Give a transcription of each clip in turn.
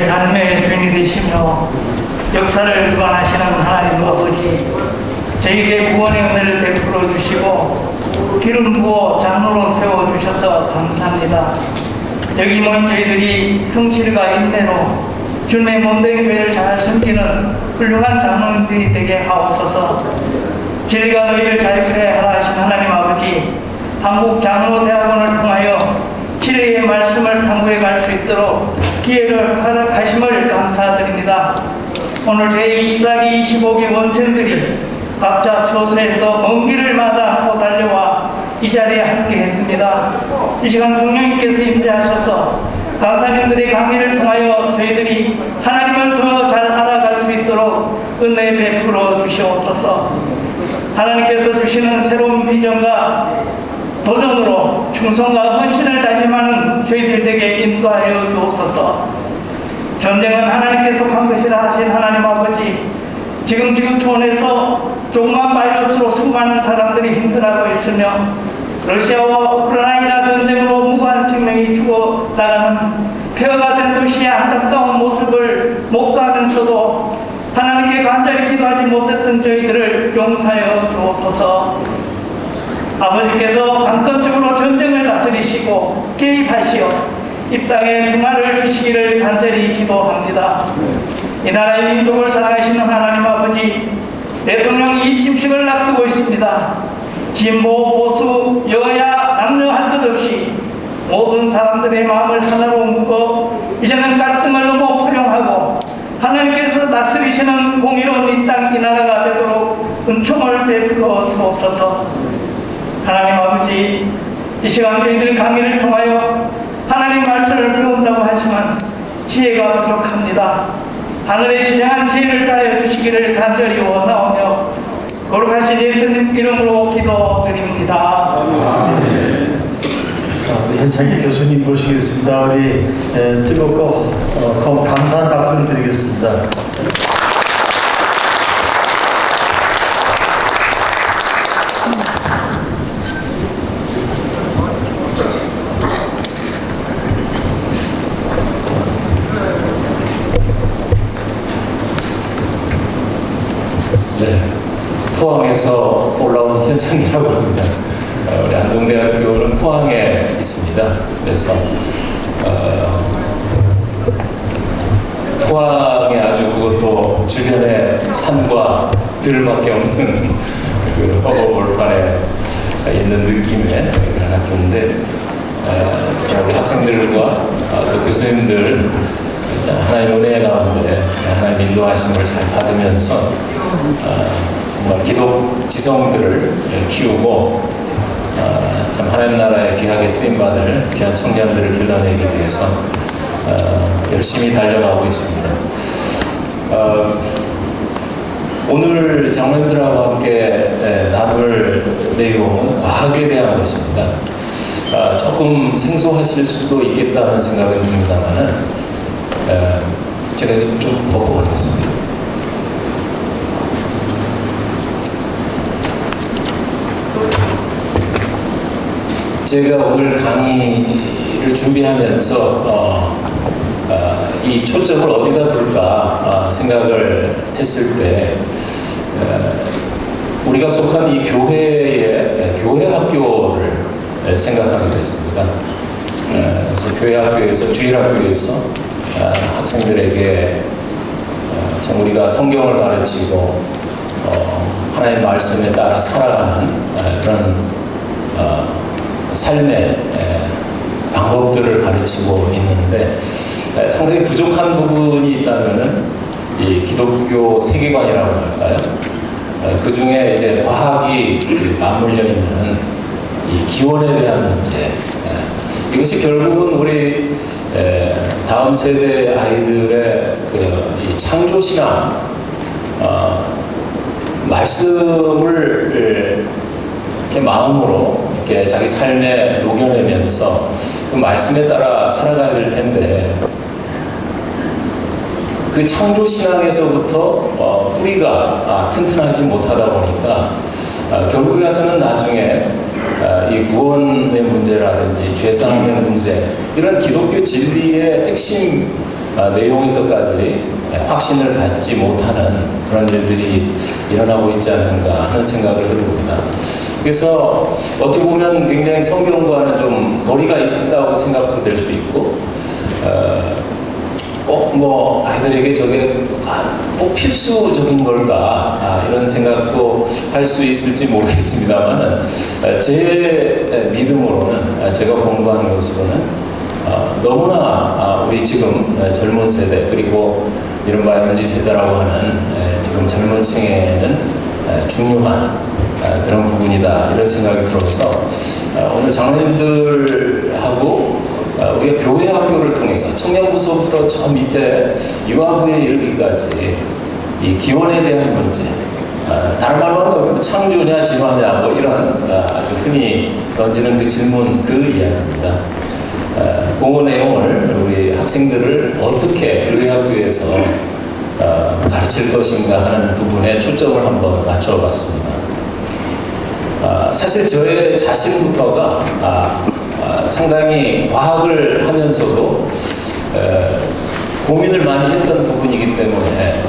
삶의 주인이 되시며 역사를 주관하시는 하나님 아버지, 저희에게 구원의 은혜를 베풀어 주시고 기름 부어 장로로 세워주셔서 감사합니다. 여기 모인 저희들이 성실과 인내로 주님의 몸된 교회를 잘 섬기는 훌륭한 장로들이 되게 하옵소서. 진리가 너희를 자유케 하라 하신 하나님 아버지, 한국장로대학원을 통하여 진리의 말씀을 탐구해 갈 수 있도록 기회를 허락하심을 감사드립니다. 오늘 제24기 25기 원생들이 각자 처소에서 먼 길을 마다않고 달려와 이 자리에 함께 했습니다. 이 시간 성령님께서 임재하셔서 강사님들의 강의를 통하여 저희들이 하나님을 더 잘 알아갈 수 있도록 은혜 베풀어 주시옵소서. 하나님께서 주시는 새로운 비전과 도전으로 충성과 헌신을 다짐하는 저희들 에게 인도하여 주옵소서. 전쟁은 하나님께 속한 것이라 하신 하나님 아버지, 지금 지구 초원에서 조그만 바이러스로 수많은 사람들이 힘들어하고 있으며 러시아와 우크라이나 전쟁으로 무고한 생명이 죽어나가는 폐허가 된 도시의 안타까운 모습을 목도하면서도 하나님께 간절히 기도하지 못했던 저희들을 용서하여 주옵소서. 아버지께서 강권적으로 전쟁을 다스리시고 개입하시어 이 땅에 평화를 주시기를 간절히 기도합니다. 이 나라의 민족을 사랑하시는 하나님 아버지, 대통령이 침식을 앞두고 있습니다. 진보, 보수, 여야, 남녀 할 것 없이 모든 사람들의 마음을 하나로 묶어 이제는 갈등을 넘어 포용하고 하나님께서 다스리시는 공의로운 이 땅, 이 나라가 되도록 은총을 베풀어 주옵소서. 하나님 아버지, 이 시간 저희들 강의를 통하여 하나님 말씀을 배운다고 하지만 지혜가 부족합니다. 하늘의 신령한 지혜를 다하여 주시기를 간절히 원하오며 거룩하신 예수님 이름으로 기도드립니다. 아멘. 우리 현창기 교수님 모시겠습니다. 우리 뜨겁고 감사한 박수를 드리겠습니다. 네, 포항에서 올라온 현창기라고 합니다. 우리 안동대학교는 포항에 있습니다. 그래서 포항에 아주 그것도 주변에 산과 들밖에 없는 그 허허벌판에 있는 느낌의 그런 학교인데, 우리 학생들과 또 교수님들 하나님의 은혜 가운데 하나님 인도하심을 잘 받으면서 정말 기독 지성들을 키우고 참 하나님 나라에 귀하게 쓰임받을 귀한 청년들을 길러내기 위해서 열심히 달려가고 있습니다. 오늘 장로님들하고 함께 나눌 내용은 과학에 대한 것입니다. 조금 생소하실 수도 있겠다는 생각은 듭니다만은 제가 좀 덮어보겠습니다. 제가 오늘 강의를 준비하면서 이 초점을 어디다 둘까 생각을 했을 때 우리가 속한 이 교회의 교회 학교를 생각하게 됐습니다. 그래서 교회 학교에서, 주일학교에서 학생들에게 참 우리가 성경을 가르치고 하나님의 말씀에 따라 살아가는 그런 삶의 방법들을 가르치고 있는데 상당히 부족한 부분이 있다면은 이 기독교 세계관이라고 할까요? 그 중에 이제 과학이 맞물려 있는 이 기원에 대한 문제, 이것이 결국은 우리 다음 세대 아이들의 이 창조 신앙, 말씀을 이렇게 마음으로 이렇게 자기 삶에 녹여내면서 그 말씀에 따라 살아가야 될 텐데, 그 창조 신앙에서부터 뿌리가 튼튼하지 못하다 보니까 결국에 가서는 나중에 이 구원의 문제라든지 죄사함의 문제, 이런 기독교 진리의 핵심 내용에서까지 확신을 갖지 못하는 그런 일들이 일어나고 있지 않는가 하는 생각을 해봅니다. 그래서 어떻게 보면 굉장히 성경과는 좀 거리가 있다고 생각도 될 수 있고, 꼭 뭐 아이들에게 저게 꼭 필수적인 걸까 이런 생각도 할 수 있을지 모르겠습니다만은 제 믿음으로는 제가 공부하는 것으로는 너무나 우리 지금 젊은 세대 그리고 이른바 MZ 세대라고 하는 지금 젊은 층에는 중요한 그런 부분이다 이런 생각이 들어서 오늘 장로님들하고 우리가 교회 학교를 통해서 청년부서부터 저 밑에 유아부에 이르기까지 이 기원에 대한 문제, 다른 말로 하면 창조냐 진화냐 뭐 이런 아주 흔히 던지는 그 질문 그 이야기입니다. 그 내용을 우리 학생들을 어떻게 교회 학교에서 가르칠 것인가 하는 부분에 초점을 한번 맞춰봤습니다. 사실 저의 자신부터가 상당히 과학을 하면서도 고민을 많이 했던 부분이기 때문에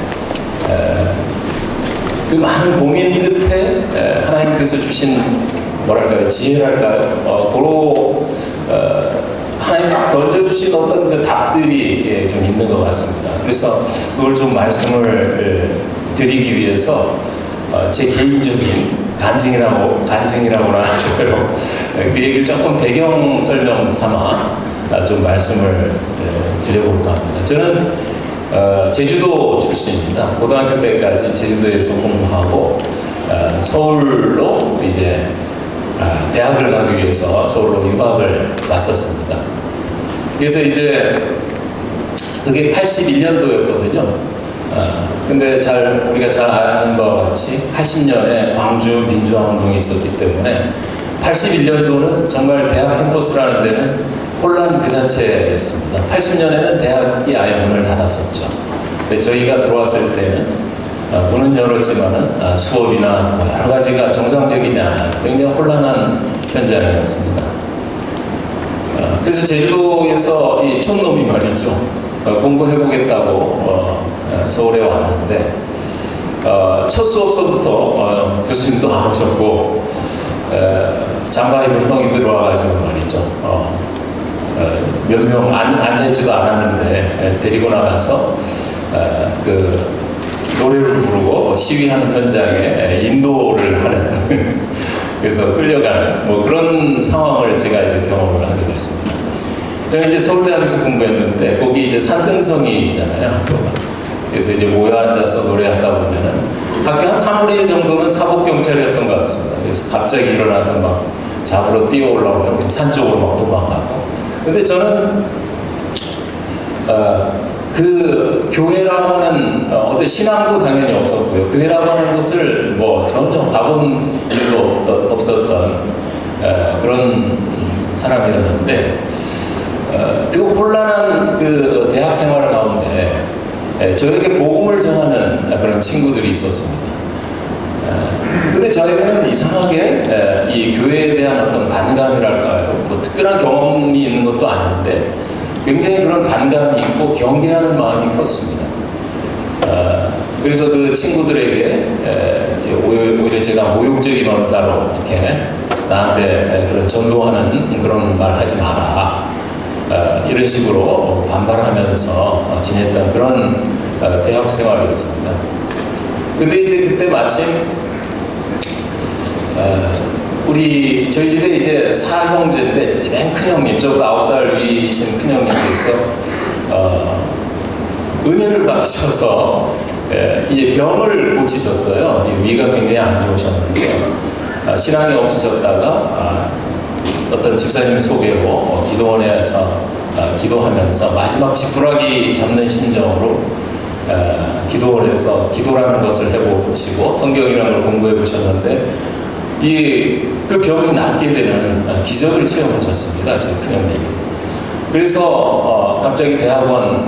그 많은 고민 끝에 하나님께서 주신 뭐랄까요 지혜랄까요 하나님께서 던져주신 어떤 그 답들이 좀 있는 것 같습니다. 그래서 그걸 좀 말씀을 드리기 위해서 제 개인적인 간증이라고나 할까요? 그 얘기를 조금 배경 설명 삼아 좀 말씀을 드려볼까 합니다. 저는 제주도 출신입니다. 고등학교 때까지 제주도에서 공부하고 서울로 이제 대학을 가기 위해서 서울로 유학을 왔었습니다. 그래서 이제 그게 81년도였거든요. 근데 우리가 잘 아는 바와 같이 80년에 광주 민주화 운동이 있었기 때문에 81년도는 정말 대학 캠퍼스라는 데는 혼란 그 자체였습니다. 80년에는 대학이 아예 문을 닫았었죠. 근데 저희가 들어왔을 때는 문은 열었지만은 수업이나 뭐 여러 가지가 정상적이지 않은 굉장히 혼란한 현장이었습니다. 그래서 제주도에서 이 촌놈이 말이죠. 공부해보겠다고 서울에 왔는데 첫 수업서부터 교수님도 안 오셨고 잠바 입은 형이 들어와가지고 말이죠. 몇 명 앉아있지도 않았는데 데리고 나가서 그 노래를 부르고 시위하는 현장에 인도를 하는 그래서 끌려가는 뭐 그런 상황을 제가 이제 경험을 하게 됐습니다. 저는 이제 서울대학에서 공부했는데 거기 이제 산등성이잖아요, 학교가. 그래서 이제 모여 앉아서 노래하다 보면은 학교 한 3분의 1 정도는 사법경찰이었던 것 같습니다. 그래서 갑자기 일어나서 막 잡으러 뛰어 올라오면 산 쪽으로 막 도망가고. 근데 저는 그 교회라고 하는 어떤 신앙도 당연히 없었고요. 교회라고 하는 것을 뭐 전혀 가본 일도 없었던 그런 사람이었는데 그 혼란한 그 대학 생활 가운데 저에게 복음을 전하는 그런 친구들이 있었습니다. 근데 저에게는 이상하게 이 교회에 대한 어떤 반감이랄까요? 뭐 특별한 경험이 있는 것도 아닌데 굉장히 그런 반감이 있고 경계하는 마음이 컸습니다. 그래서 그 친구들에게 오히려 제가 모욕적인 언사로 이렇게 나한테 그런 전도하는 그런 말 하지 마라. 이런 식으로 반발하면서 지냈던 그런 대학 생활이었습니다. 근데 이제 그때 마침 저희 집에 이제 사형제인데 맨 큰 형님, 저보다 9살 위이신 큰 형님께서 은혜를 받으셔서 이제 병을 고치셨어요. 위가 굉장히 안 좋으셨는데 신앙이 없으셨다가 어떤 집사님 소개로 기도원에서 기도하면서 마지막 지푸라기 잡는 심정으로 기도원에서 기도라는 것을 해보시고 성경이라는 걸 공부해 보셨는데 그 병이 낫게 되는 기적을 체험하셨습니다. 저희 큰형님이. 그래서 갑자기 대학원을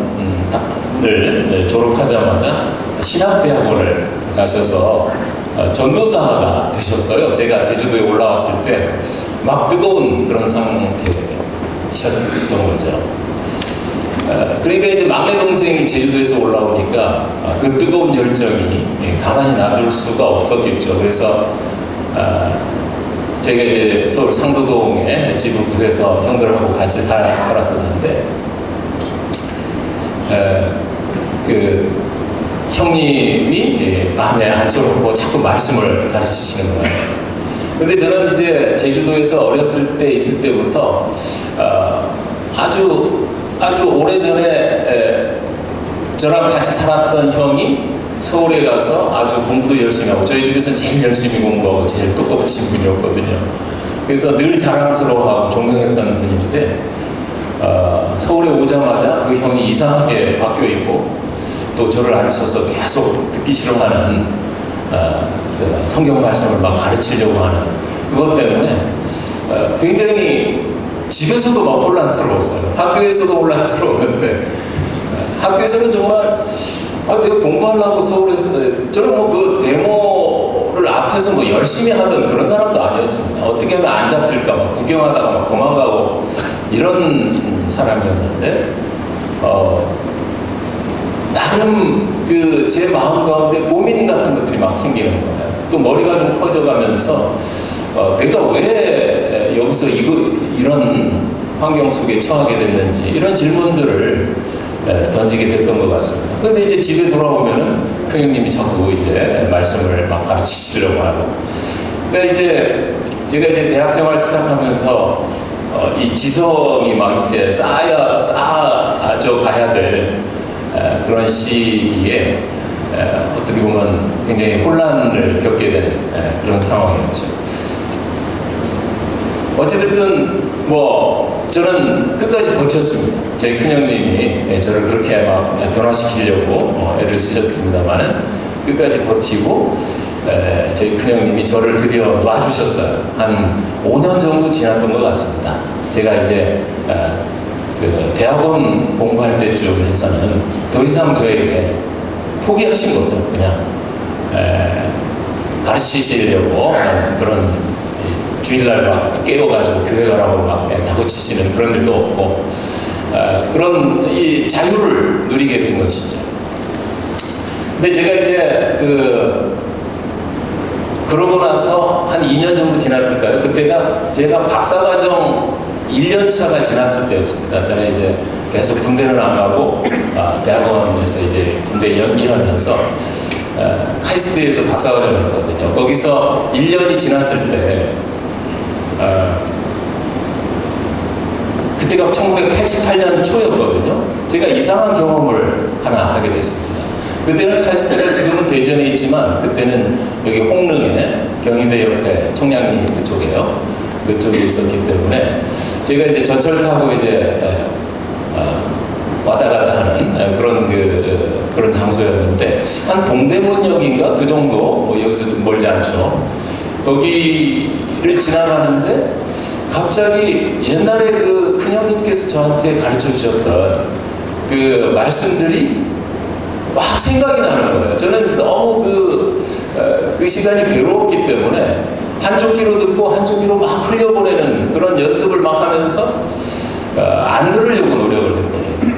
졸업하자마자 신학대학원을 가셔서 전도사가 되셨어요. 제가 제주도에 올라왔을 때 막 뜨거운 그런 상태셨던 거죠. 그러니까 이제 막내 동생이 제주도에서 올라오니까 그 뜨거운 열정이 가만히 놔둘 수가 없었겠죠. 그래서 제가 이제 서울 상도동에 집을 구해서 형들하고 같이 살았었는데 그 형님이 마음에 앉혀놓고 자꾸 말씀을 가르치시는 거예요. 근데 저는 이제 제주도에서 어렸을 때 있을 때부터 아주 오래전에 저랑 같이 살았던 형이 서울에 가서 아주 공부도 열심히 하고 저희 집에서는 제일 열심히 공부하고 제일 똑똑하신 분이었거든요. 그래서 늘 자랑스러워하고 존경했던 분인데 서울에 오자마자 그 형이 이상하게 바뀌어 있고 또 저를 앉혀서 계속 듣기 싫어하는 그 성경 말씀을 막 가르치려고 하는 그것 때문에 굉장히 집에서도 막 혼란스러웠어요. 학교에서도 혼란스러웠는데 학교에서는 정말 내가 공부하려고 서울에서 저는 뭐 그 데모를 앞에서 뭐 열심히 하던 그런 사람도 아니었습니다. 어떻게 하면 안 잡힐까 막 구경하다가 막 도망가고 이런 사람이었는데 나름 그 제 마음 가운데 고민 같은 것들이 막 생기는 거예요. 또 머리가 좀 커져가면서 내가 왜 여기서 이런 환경 속에 처하게 됐는지 이런 질문들을 던지게 됐던 것 같습니다. 그런데 이제 집에 돌아오면은 큰형님이 자꾸 이제 말씀을 막 가르치시려고 하고. 그러니까 이제 제가 이제 대학생활 시작하면서 이 지성이 막 이제 쌓아져 가야 될 그런 시기에 어떻게 보면 굉장히 혼란을 겪게 된 그런 상황이었죠. 어찌됐든 뭐 저는 끝까지 버텼습니다. 저희 큰형님이 저를 그렇게 막 변화시키려고 애를 쓰셨습니다만은 끝까지 버티고 저희 큰형님이 저를 드디어 놔주셨어요. 한 5년 정도 지났던 것 같습니다. 제가 이제 그 대학원 공부할 때쯤에서는 더 이상 저에게 포기하신 거죠. 그냥 가르치시려고 하는 그런 주일날 막 깨워가지고 교회 가라고 막 다그치시는 그런 일도 없고 그런 이 자유를 누리게 된 것이죠. 근데 제가 이제 그러고 나서 한 2년 정도 지났을까요? 그때가 제가 박사과정 1년 차가 지났을 때였습니다. 저는 이제 계속 군대는 안 가고 대학원에서 이제 군대 일하면서 카이스트에서 박사과정을 했거든요. 거기서 1년이 지났을 때 그때가 1988년 초였거든요. 제가 이상한 경험을 하나 하게 됐습니다. 그때는 카이스트가 지금은 대전에 있지만 그때는 여기 홍릉에 경희대 옆에 청량리 그쪽에요. 그쪽에 있었기 때문에 제가 이제 전철 타고 이제 왔다 갔다 하는 그런 장소였는데 한 동대문역인가 그 정도 뭐 여기서 멀지 않죠. 거기를 지나가는데 갑자기 옛날에 그 큰형님께서 저한테 가르쳐 주셨던 그 말씀들이 막 생각이 나는 거예요. 저는 너무 그 시간이 괴로웠기 때문에 한쪽 귀로 듣고 한쪽 귀로 막 흘려보내는 그런 연습을 막 하면서 안 들으려고 노력을 했거든요.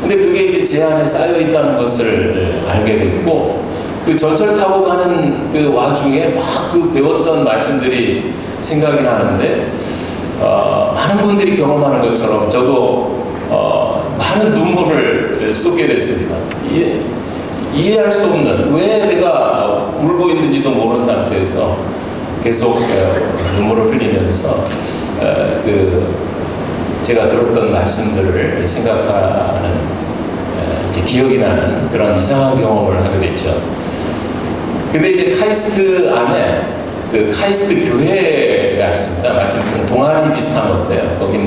근데 그게 이제 제 안에 쌓여 있다는 것을 알게 됐고 그 전철 타고 가는 그 와중에 막 그 배웠던 말씀들이 생각이 나는데 많은 분들이 경험하는 것처럼 저도 많은 눈물을 쏟게 됐습니다. 이해할 수 없는 왜 내가 울고 있는지도 모르는 상태에서 계속 눈물을 흘리면서 제가 들었던 말씀들을 생각하는 이제 기억이 나는 그런 이상한 경험을 하게 됐죠. 근데 이제 카이스트 안에 그 카이스트 교회가 있습니다. 마치 무슨 동아리 비슷한 건데요. 거기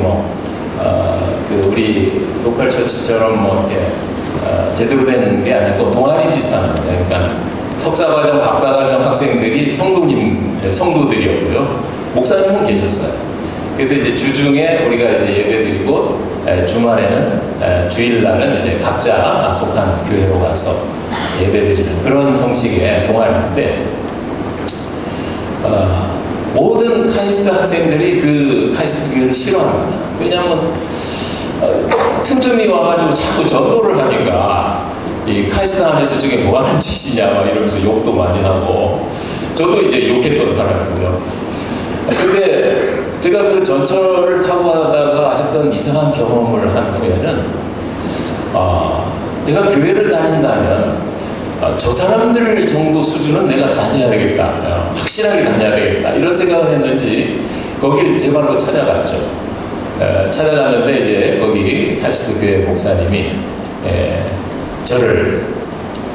우리 로컬 처치처럼 이렇게 제대로 된 게 아니고 동아리 비슷한 건데, 그러니까 석사과정, 박사과정 학생들이 성도들이었고요. 목사님은 계셨어요. 그래서 이제 주중에 우리가 이제 예배드리고 주말에는 주일날은 이제 각자 속한 교회로 가서 예배드리는 그런 형식의 동아리인데 모든 카이스트 학생들이 그 카이스트 교회를 싫어합니다. 왜냐하면 틈틈이 와가지고 자꾸 전도를 하니까 이 카이스트 안에서 저게 뭐 하는 짓이냐 막 이러면서 욕도 많이 하고 저도 이제 욕했던 사람이고요. 근데 제가 그 전철을 타고 하다가 했던 이상한 경험을 한 후에는 내가 교회를 다닌다면 저 사람들 정도 수준은 내가 다녀야 되겠다, 확실하게 다녀야 되겠다 이런 생각을 했는지 거기를 제 발로 찾아갔죠. 찾아갔는데 이제 거기 카이스트 교회 목사님이 저를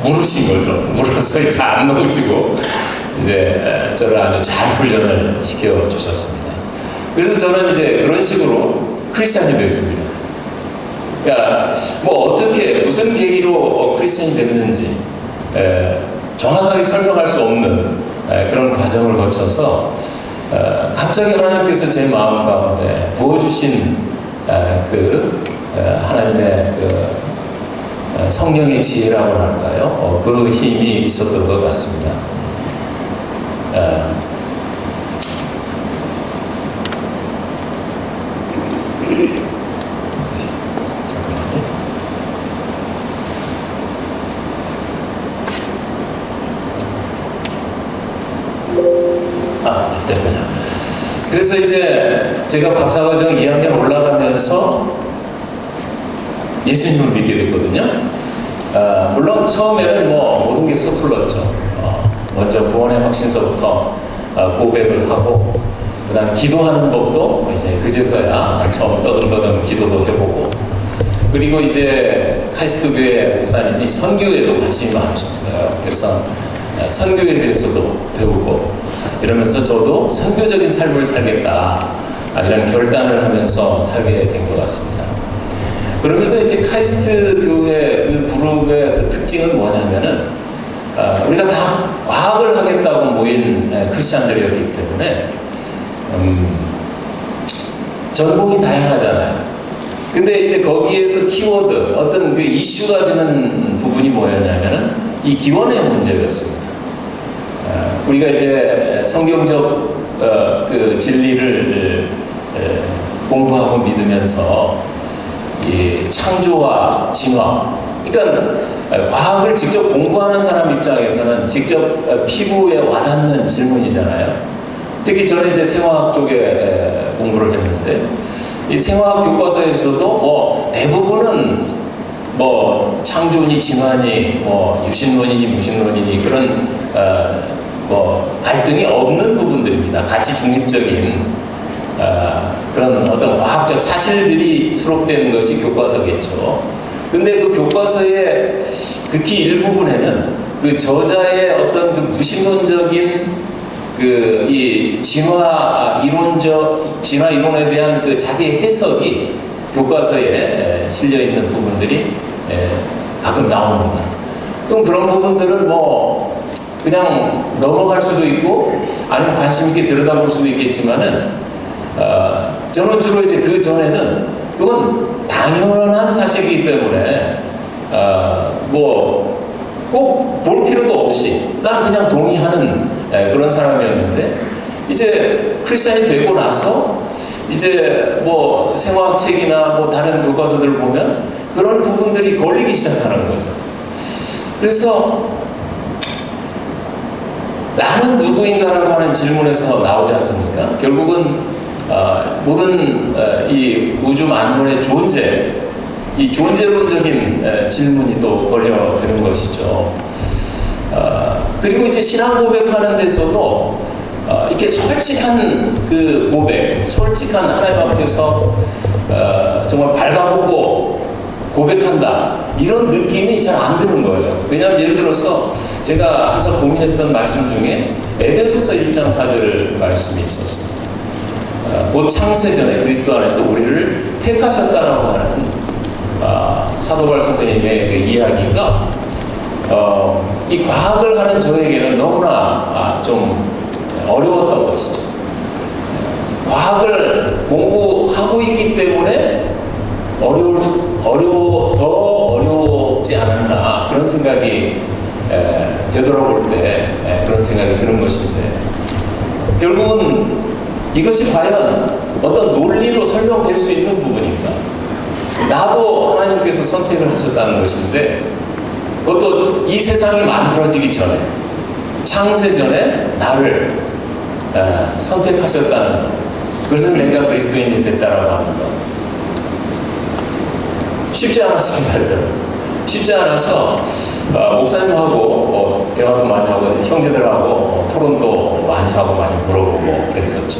물으신 거죠. 물어서 이제 안 놓으시고 이제 저를 아주 잘 훈련을 시켜 주셨습니다. 그래서 저는 이제 그런 식으로 크리스찬이 됐습니다. 그러니까 뭐 어떻게 무슨 계기로 크리스찬이 됐는지 정확하게 설명할 수 없는 그런 과정을 거쳐서 갑자기 하나님께서 제 마음 가운데 부어주신 그 하나님의 그 성령의 지혜라고 할까요? 그 힘이 있었던 것 같습니다. 됐군요. 그래서 이제 제가 박사과정 2학년 올라가면서 예수님을 믿게 됐거든요. 물론 처음에는 뭐 모든 게 서툴렀죠. 먼저 구원의 확신서부터 고백을 하고, 그 다음 기도하는 법도 이제 그제서야 처음 떠듬떠듬 기도도 해보고, 그리고 이제 카이스트 교회 목사님이 선교에도 관심이 많으셨어요. 그래서 선교에 대해서도 배우고 이러면서 저도 선교적인 삶을 살겠다 이런 결단을 하면서 살게 된 것 같습니다. 그러면서 이제 카이스트 교회 그 그룹의 그 특징은 뭐냐면은 우리가 다 과학을 하겠다고 모인 크리스찬들이었기 때문에 전공이 다양하잖아요. 근데 이제 거기에서 키워드 어떤 그 이슈가 되는 부분이 뭐였냐면은 이 기원의 문제였습니다. 우리가 이제 성경적 그 진리를 공부하고 믿으면서 이 창조와 진화, 그러니까 과학을 직접 공부하는 사람 입장에서는 직접 피부에 와닿는 질문이잖아요. 특히 저는 이제 생화학 쪽에 공부를 했는데 이 생화학 교과서에서도 뭐 대부분은 뭐 창조니 진화니 뭐 유신론이니 무신론이니 그런 뭐 갈등이 없는 부분들입니다. 가치 중립적인 그런 어떤 과학적 사실들이 수록된 것이 교과서겠죠. 근데 그 교과서의 극히 일부분에는 그 저자의 어떤 그 무신론적인 그 이 진화 이론에 대한 그 자기 해석이 교과서에 실려 있는 부분들이 가끔 나옵니다. 그럼 그런 부분들은 뭐 그냥 넘어갈 수도 있고 아니면 관심 있게 들여다볼 수도 있겠지만은 저는 주로 이제 그 전에는 그건 당연한 사실이기 때문에 뭐 꼭 볼 필요도 없이 난 그냥 동의하는 그런 사람이었는데 이제 크리스찬이 되고 나서 이제 뭐 생화학책이나 뭐 다른 교과서들 보면 그런 부분들이 걸리기 시작하는 거죠. 그래서 나는 누구인가라고 하는 질문에서 나오지 않습니까? 결국은 모든 이 우주 만물의 존재, 이 존재론적인 질문이 또 걸려드는 것이죠. 그리고 이제 신앙 고백하는 데서도 이렇게 솔직한 그 고백, 솔직한 하나님 앞에서 정말 발가벗고 고백한다 이런 느낌이 잘 안 드는 거예요. 왜냐하면 예를 들어서 제가 항상 고민했던 말씀 중에 에베소서 1장 4절 말씀이 있었습니다. 곧 창세전에 그리스도 안에서 우리를 택하셨다라고 하는 사도바울 선생님의 그 이야기가 이 과학을 하는 저에게는 너무나 좀 어려웠던 것이죠. 과학을 공부하고 있기 때문에 더 어렵지 않았나 그런 생각이 되돌아볼 때 그런 생각이 드는 것인데 결국은 이것이 과연 어떤 논리로 설명될 수 있는 부분인가? 나도 하나님께서 선택을 하셨다는 것인데, 그것도 이 세상이 만들어지기 전에, 창세전에 나를 선택하셨다는 것. 그래서 내가 그리스도인이 됐다라고 하는 것. 쉽지 않았습니다. 저는. 쉽지 않아서 목사님하고 대화도 많이 하고 형제들하고 토론도 많이 하고 많이 물어보고 그랬었죠.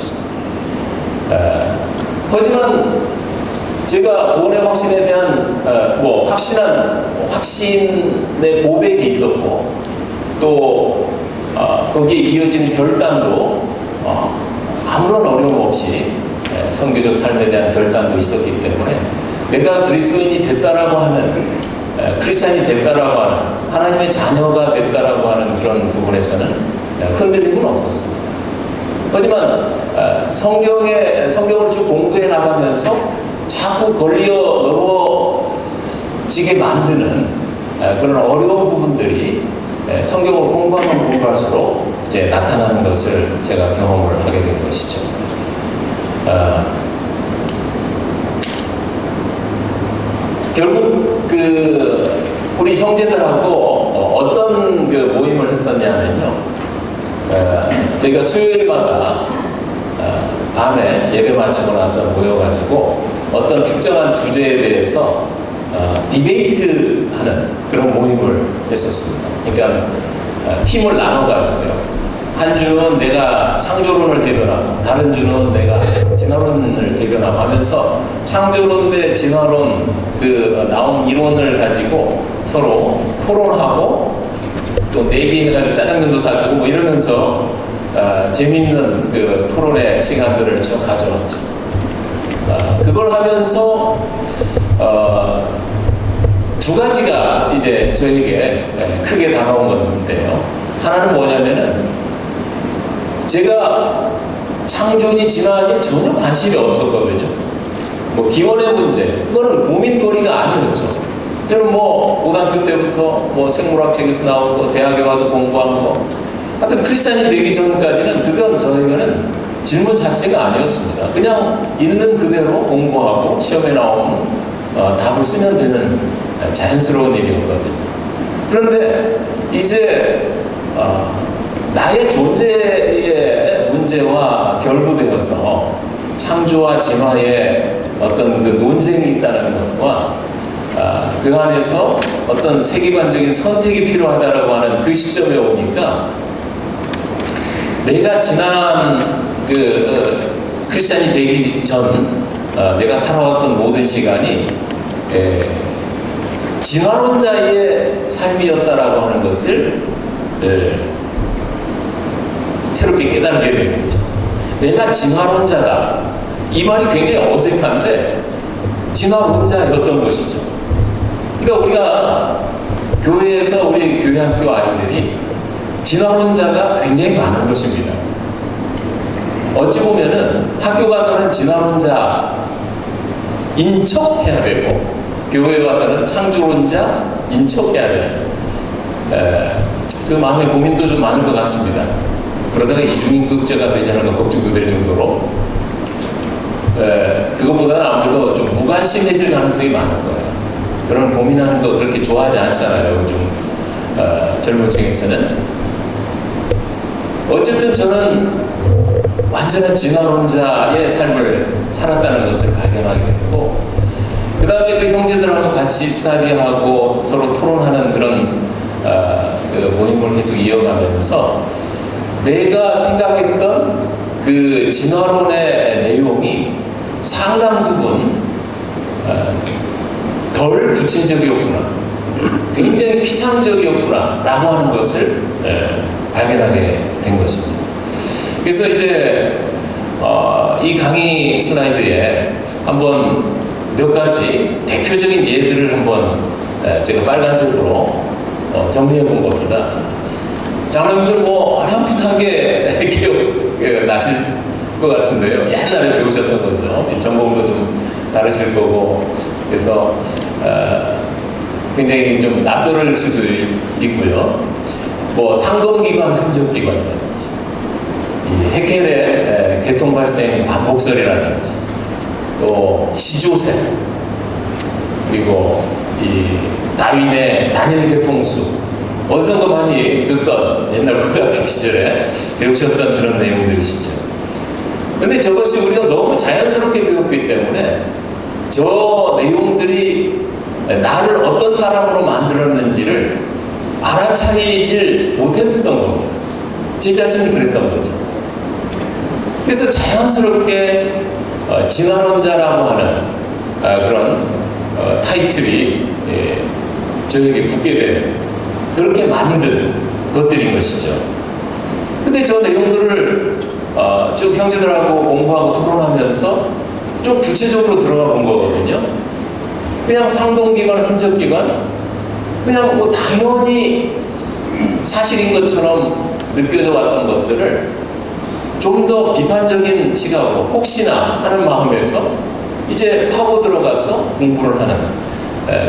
하지만 제가 구원의 확신에 대한 확신의 고백이 있었고, 또 거기에 이어지는 결단도 아무런 어려움 없이 선교적 삶에 대한 결단도 있었기 때문에 내가 그리스도인이 됐다라고 하는, 크리스찬이 됐다라고 하는, 하나님의 자녀가 됐다라고 하는 그런 부분에서는 흔들림은 없었습니다. 하지만 성경을 쭉 공부해 나가면서 자꾸 걸려 넘어지게 만드는 그런 어려운 부분들이 성경을 공부하면 공부할수록 이제 나타나는 것을 제가 경험을 하게 된 것이죠. 결국 우리 형제들하고 어떤 모임을 했었냐면요, 저희가 수요일마다 밤에 예배 마치고 나서 모여가지고 어떤 특정한 주제에 대해서 디베이트하는 그런 모임을 했었습니다. 그러니까 팀을 나눠가지고요, 한 주는 내가 창조론을 대변하고, 다른 주는 내가 진화론을 대변하고 하면서 창조론 대 진화론 나온 이론을 가지고 서로 토론하고, 또 내기해가지고 짜장면도 사주고 뭐 이러면서 재미있는 토론의 시간들을 저 가져왔죠. 그걸 하면서 두 가지가 이제 저에게 크게 다가온 건데요. 하나는 뭐냐면은, 제가 창조니 진화니 전혀 관심이 없었거든요. 뭐 기원의 문제, 그거는 고민거리가 아니었죠. 저는 뭐 고등학교 때부터 뭐 생물학 책에서 나온 거, 대학에 와서 공부한 거, 하여튼 크리스찬이 되기 전까지는 그건 저에게는 질문 자체가 아니었습니다. 그냥 있는 그대로 공부하고 시험에 나오는 답을 쓰면 되는 자연스러운 일이었거든요. 그런데 이제 나의 존재의 문제와 결부되어서 창조와 진화의 어떤 논쟁이 있다는 것과 그 안에서 어떤 세계관적인 선택이 필요하다라고 하는 그 시점에 오니까, 내가 지난 크리스찬이 되기 전 내가 살아왔던 모든 시간이 진화론자의 삶이었다라고 하는 것을 새롭게 깨달게 된 거죠. 내가 진화론자다, 이 말이 굉장히 어색한데 진화론자였던 것이죠. 그러니까 우리가 교회에서 우리 교회 학교 아이들이 진화론자가 굉장히 많은 것입니다. 어찌 보면은 학교 가서는 진화론자인 척 해야 되고, 교회에 와서는 창조론자인 척 해야 되는 그 마음의 고민도 좀 많은 것 같습니다. 그러다가 이중인격자가 되지 않을까 걱정도 될 정도로, 그것보다는 아무래도 좀 무관심해질 가능성이 많은 거예요. 그런 고민하는 거 그렇게 좋아하지 않잖아요, 요즘 젊은 층에서는. 어쨌든 저는 완전한 진화론자의 삶을 살았다는 것을 발견하게 됐고, 그 다음에 그 형제들하고 같이 스터디하고 서로 토론하는 그런 그 모임을 계속 이어가면서 내가 생각했던 그 진화론의 내용이 상당 부분 덜 구체적이었구나, 굉장히 피상적이었구나 라고 하는 것을 발견하게 된 것입니다. 그래서 이제 이 강의 슬라이드에 한번 몇 가지 대표적인 예들을 한번 제가 빨간색으로 정리해 본 겁니다. 장로님들 뭐 어렴풋하게 기억나실 것 같은데요. 옛날에 배우셨던 거죠. 전공도 좀 다르실 거고, 그래서 굉장히 좀 낯설을 수도 있고요. 뭐 상동기관, 흔적기관이라든지, 이 헤켈의 개통 발생 반복설이라든지, 또 시조세, 그리고 이 다윈의 단일 개통수, 어디선가 많이 듣던 옛날 고등학교 시절에 배우셨던 그런 내용들이시죠. 근데 저것이 우리가 너무 자연스럽게 배웠기 때문에 저 내용들이 나를 어떤 사람으로 만들었는지를 알아차리질 못했던 겁니다. 제 자신이 그랬던 거죠. 그래서 자연스럽게 진화론자라고 하는 그런 타이틀이 저에게 붙게 된, 그렇게 만든 것들인 것이죠. 근데 저 내용들을 쭉 형제들하고 공부하고 토론하면서 좀 구체적으로 들어가 본 거거든요. 그냥 상동기관, 흔적기관, 그냥 뭐 당연히 사실인 것처럼 느껴져 왔던 것들을 좀 더 비판적인 시각으로 혹시나 하는 마음에서 이제 파고 들어가서 공부를 하는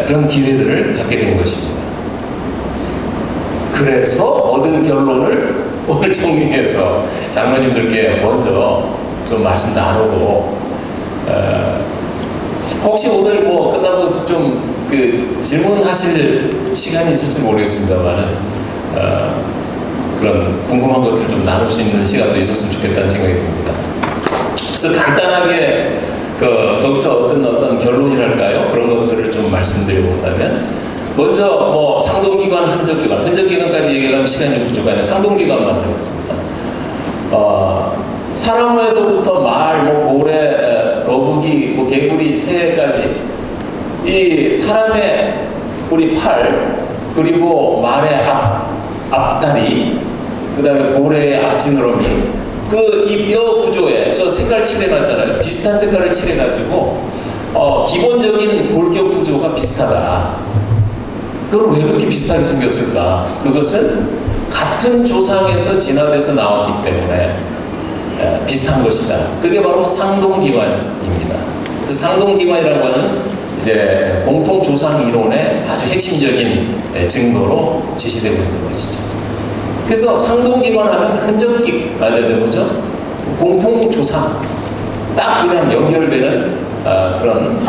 그런 기회들을 갖게 된 것입니다. 그래서 얻은 결론을 오늘 정리해서 장로님들께 먼저 좀 말씀 나누고, 혹시 오늘 뭐 끝나고 좀 그 질문하실 시간이 있을지 모르겠습니다만은 그런 궁금한 것들 좀 나눌 수 있는 시간도 있었으면 좋겠다는 생각이 듭니다. 그래서 간단하게 거기서 어떤 결론이랄까요? 그런 것들을 좀 말씀드려본다면, 먼저 뭐 상동기관, 흔적기관까지 얘기하면 시간이 좀 부족하네. 상동기관만 하겠습니다. 사나무에서부터 말, 뭐 고래, 거북이, 뭐 개구리, 새까지 이 사람의 우리 팔, 그리고 말의 앞다리, 그 다음에 고래의 앞지느러미, 이 뼈 구조에 저 색깔 칠해놨잖아요. 비슷한 색깔을 칠해가지고 기본적인 골격 구조가 비슷하다. 그건 왜 그렇게 비슷하게 생겼을까? 그것은 같은 조상에서 진화돼서 나왔기 때문에 비슷한 것이다. 그게 바로 상동기관입니다. 그래서 상동기관이라고 하는 이제 공통 조상 이론의 아주 핵심적인 증거로 제시되고 있는 것이죠. 그래서 상동기관 하면 뭐죠? 공통 조상, 딱 그냥 연결되는 그런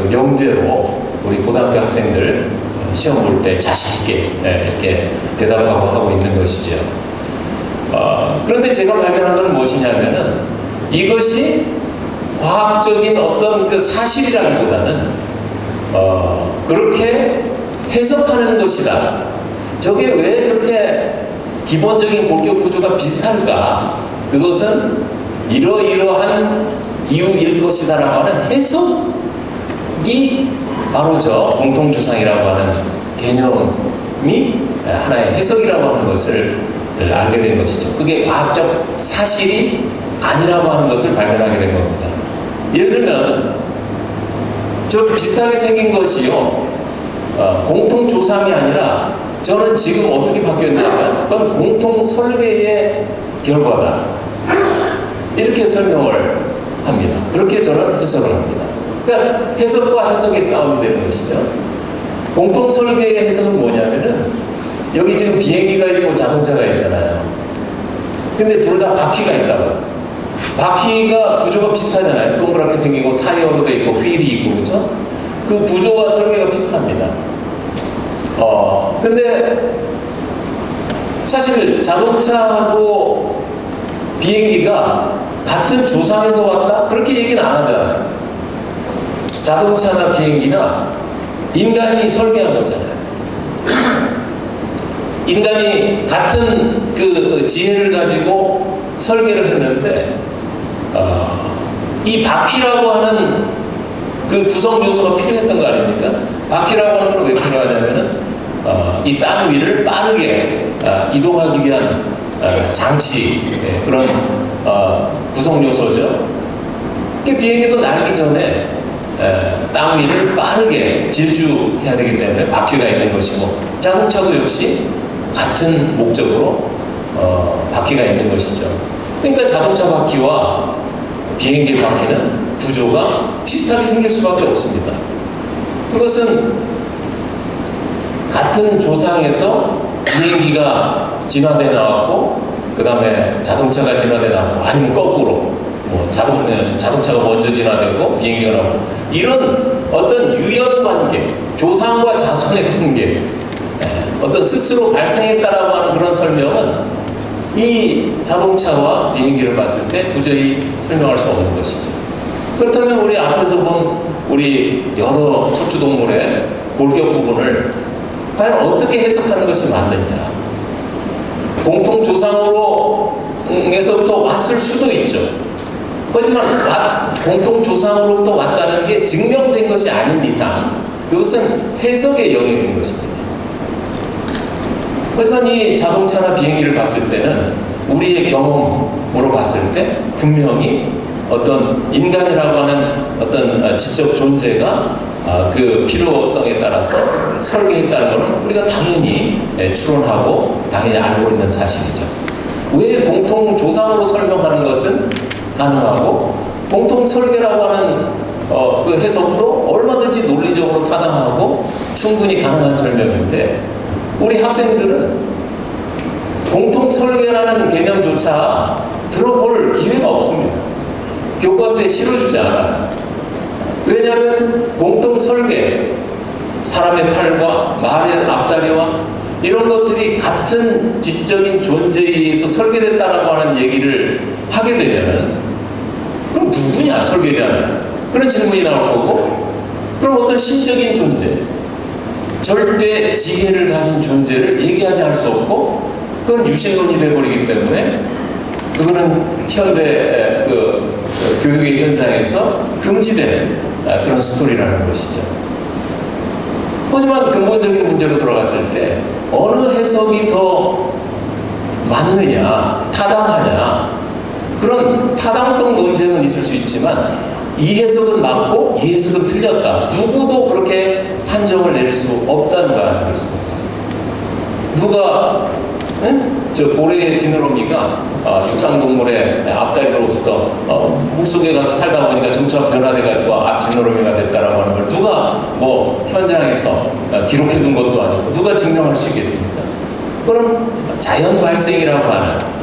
명제로 우리 고등학교 학생들 시험 볼 때 자신 있게 이렇게 대답하고 하고 있는 것이죠. 그런데 제가 발견한 건 무엇이냐면은, 이것이 과학적인 어떤 그 사실이라기보다는 그렇게 해석하는 것이다. 저게 왜 저렇게 기본적인 골격 구조가 비슷할까? 그것은 이러이러한 이유일 것이다라고 하는 해석이 바로 저 공통조상이라고 하는 개념이 하나의 해석이라고 하는 것을 알게 된 것이죠. 그게 과학적 사실이 아니라고 하는 것을 발견하게 된 겁니다. 예를 들면 저 비슷하게 생긴 것이요, 공통조상이 아니라 저는 지금 어떻게 바뀌었냐면 그건 공통 설계의 결과다, 이렇게 설명을 합니다. 그렇게 저는 해석을 합니다. 그러니까 해석과 해석의 싸움이 되는 것이죠. 공통 설계의 해석은 뭐냐면은, 여기 지금 비행기가 있고 자동차가 있잖아요. 근데 둘 다 바퀴가 있다고요. 바퀴가 구조가 비슷하잖아요. 동그랗게 생기고 타이어로 돼 있고 휠이 있고, 그렇죠? 그 구조와 설계가 비슷합니다. 근데 사실 자동차하고 비행기가 같은 조상에서 왔다? 그렇게 얘기는 안 하잖아요. 자동차나 비행기나 인간이 설계한 거잖아요. 인간이 같은 그 지혜를 가지고 설계를 했는데, 이 바퀴라고 하는 그 구성 요소가 필요했던 거 아닙니까? 바퀴라고 하는 건 왜 필요하냐면은 이 땅 위를 빠르게 이동하기 위한 장치, 그런 구성 요소죠. 비행기도 날기 전에 땅 위를 빠르게 질주해야 되기 때문에 바퀴가 있는 것이고, 자동차도 역시 같은 목적으로 바퀴가 있는 것이죠. 그러니까 자동차 바퀴와 비행기 바퀴는 구조가 비슷하게 생길 수밖에 없습니다. 그것은 같은 조상에서 비행기가 진화돼 나왔고, 그 다음에 자동차가 진화돼 나왔고, 아니면 거꾸로 뭐 자동차가 먼저 진화되고 비행기가 나오고 이런 어떤 유연 관계, 조상과 자손의 관계, 어떤 스스로 발생했다라고 하는 그런 설명은 이 자동차와 비행기를 봤을 때 도저히 설명할 수 없는 것이죠. 그렇다면 우리 앞에서 본 우리 여러 척추동물의 골격 부분을 과연 어떻게 해석하는 것이 맞느냐? 공통 조상으로에서부터 왔을 수도 있죠. 하지만 공통 조상으로부터 왔다는 게 증명된 것이 아닌 이상 그것은 해석의 영역인 것입니다. 하지만 이 자동차나 비행기를 봤을 때는 우리의 경험으로 봤을 때 분명히 어떤 인간이라고 하는 어떤 지적 존재가 그 필요성에 따라서 설계했다는 것은 우리가 당연히 추론하고 당연히 알고 있는 사실이죠. 왜 공통 조상으로 설명하는 것은 가능하고 공통 설계라고 하는 그 해석도 얼마든지 논리적으로 타당하고 충분히 가능한 설명인데 우리 학생들은 공통 설계라는 개념조차 들어볼 기회가 없습니다. 교과서에 실어주지 않아요. 왜냐하면 공통 설계, 사람의 팔과 말의 앞다리와 이런 것들이 같은 지적인 존재에 의해서 설계됐다라고 하는 얘기를 하게 되면은 그럼 누구냐 설계자는 그런 질문이 나올 거고 그럼 어떤 신적인 존재 절대 지혜를 가진 존재를 얘기하지 않을 수 없고 그건 유신론이 되어버리기 때문에 그거는 현대 교육의 현장에서 금지된 그런 스토리라는 것이죠. 하지만 근본적인 문제로 들어갔을 때 어느 해석이 더 맞느냐, 타당하냐 그런 타당성 논쟁은 있을 수 있지만 이 해석은 맞고 이 해석은 틀렸다. 누구도 그렇게 판정을 내릴 수 없다는 거 아니겠습니까? 누가 저 고래의 지느러미가 육상동물의 앞다리로부터 물속에 가서 살다 보니까 점차 변화돼가지고 앞 지느러미가 됐다라고 하는 걸 누가 뭐 현장에서 기록해둔 것도 아니고 누가 증명할 수 있겠습니까? 그건 자연 발생이라고 하는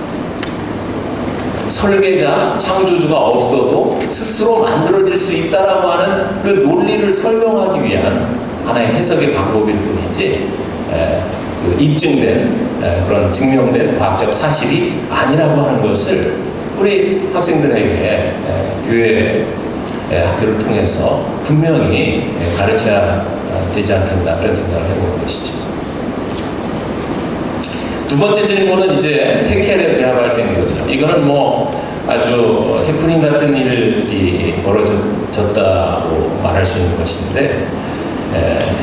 설계자, 창조주가 없어도 스스로 만들어질 수 있다라고 하는 그 논리를 설명하기 위한 하나의 해석의 방법일 뿐이지 그 입증된 그런 증명된 과학적 사실이 아니라고 하는 것을 우리 학생들에게 교회 학교를 통해서 분명히 가르쳐야 되지 않겠나 그런 생각을 해보는 것이죠. 두 번째 질문은 이제 해켈의 배아 발생이거든요. 이거는 뭐 아주 해프닝 같은 일이 벌어졌다고 말할 수 있는 것인데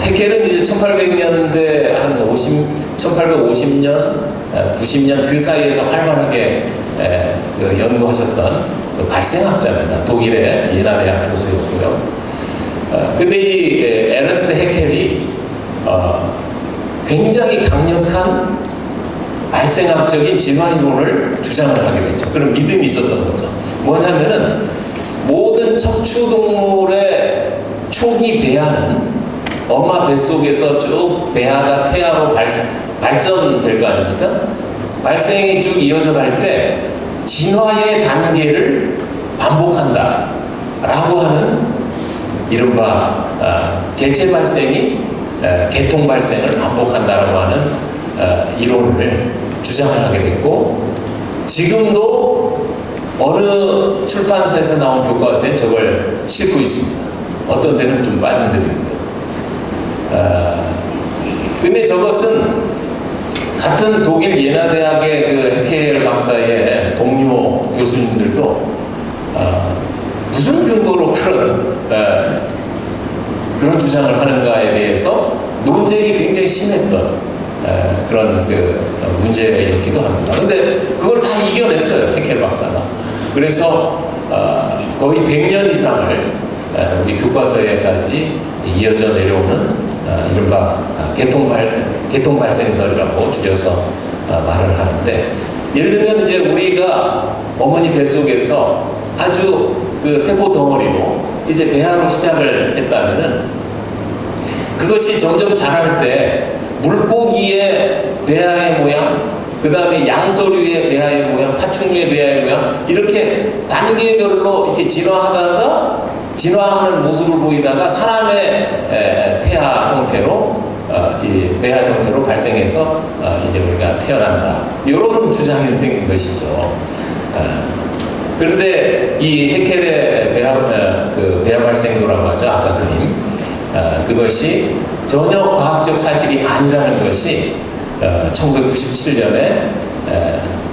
해켈은 이제 1800년대 한 1850년, 90년 그 사이에서 활발하게 그 연구하셨던 그 발생학자입니다. 독일의 예나 대학 교수였고요. 근데 이 에르스트 해켈이 굉장히 강력한 발생학적인 진화 이론을 주장을 하게 됐죠. 그런 믿음이 있었던 거죠. 뭐냐면은 모든 척추동물의 초기 배아는 엄마 뱃속에서 쭉 배아가 태아로 발전될 거 아닙니까? 발생이 쭉 이어져 갈 때 진화의 단계를 반복한다 라고 하는 이른바 개체 발생이 개통 발생을 반복한다라고 하는 이론을 주장을 하게 됐고 지금도 어느 출판사에서 나온 교과서에 저걸 싣고 있습니다. 어떤 데는 좀 빠진 데도 있고요. 근데 저것은 같은 독일 예나 대학의 그 해켈 박사의 동료 교수님들도 무슨 근거로 그런 주장을 하는가에 대해서 논쟁이 굉장히 심했던 그런 그 문제였기도 합니다. 근데 그걸 다 이겨냈어요, 해켈 박사가. 그래서 거의 100년 이상을 우리 교과서에까지 이어져 내려오는 이른바 개통 발생설이라고 줄여서 말을 하는데, 예를 들면 이제 우리가 어머니 뱃속에서 아주 그 세포 덩어리로 이제 배아로 시작을 했다면은 그것이 점점 자랄 때 물고기의 배아의 모양, 그 다음에 양서류의 배아의 모양, 파충류의 배아의 모양, 이렇게 단계별로 이렇게 진화하는 모습을 보이다가 사람의 태아 형태로, 이 배아 형태로 발생해서 이제 우리가 태어난다. 이런 주장이 생긴 것이죠. 그런데 이 해켈의 배아 발생도라고 하죠. 아까 그림. 그것이 전혀 과학적 사실이 아니라는 것이 1997년에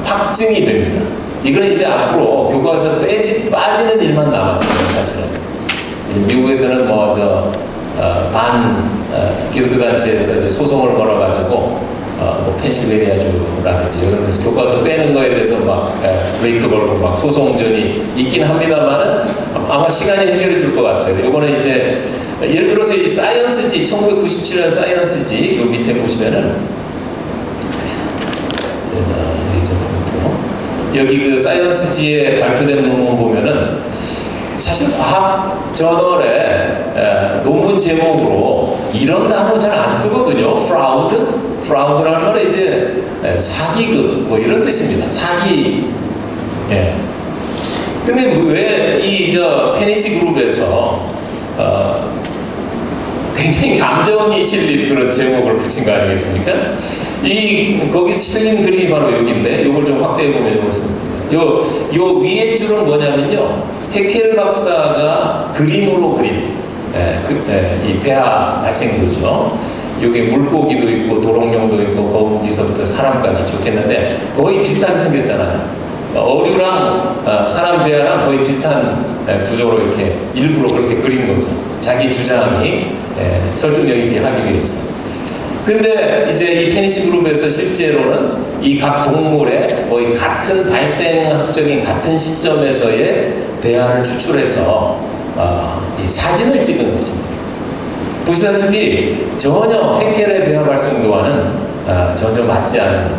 확증이 됩니다. 이거는 이제 앞으로 교과에서 빠지는 일만 남았어요, 사실은. 미국에서는 기독교 단체에서 이제 소송을 걸어가지고 펜실베니아주라든지 이런 데서 교과서 빼는 거에 대해서 브레이크 걸고 소송전이 있긴 합니다만은 아마 시간이 해결해 줄 것 같아요. 이거는 이제 예를 들어서 이 사이언스지, 1997년 사이언스지, 요 밑에 보시면은 여기 그 사이언스지에 발표된 논문 보면은 사실 과학 저널에 논문 제목으로 이런 단어 잘 안 쓰거든요. 프라우드라는 말은 이제 사기극 이런 뜻입니다. 사기. 예. 근데 왜 이 페니시 그룹에서 굉장히 감정이 실린 그런 제목을 붙인 거 아니겠습니까? 거기 실린 그림이 바로 여기인데, 이걸 좀 확대해 보면 이렇습니다. 요 위에 줄은 뭐냐면요, 해켈 박사가 그림으로 그린 이 배아 발생도죠. 여기 물고기도 있고 도롱뇽도 있고 거북이서부터 사람까지 쭉 했는데 거의 비슷하게 생겼잖아요. 어류랑 사람 배아랑 거의 비슷한 구조로 이렇게 일부러 그렇게 그린 거죠. 자기 주장이 설득력 있게 하기 위해서. 근데 이제 이 페니시 그룹에서 실제로는 이 각 동물의 거의 같은 발생학적인 같은 시점에서의 배아를 추출해서 이 사진을 찍은 것입니다. 보시다시피 전혀 해켈의 배아 발생도와는 전혀 맞지 않는,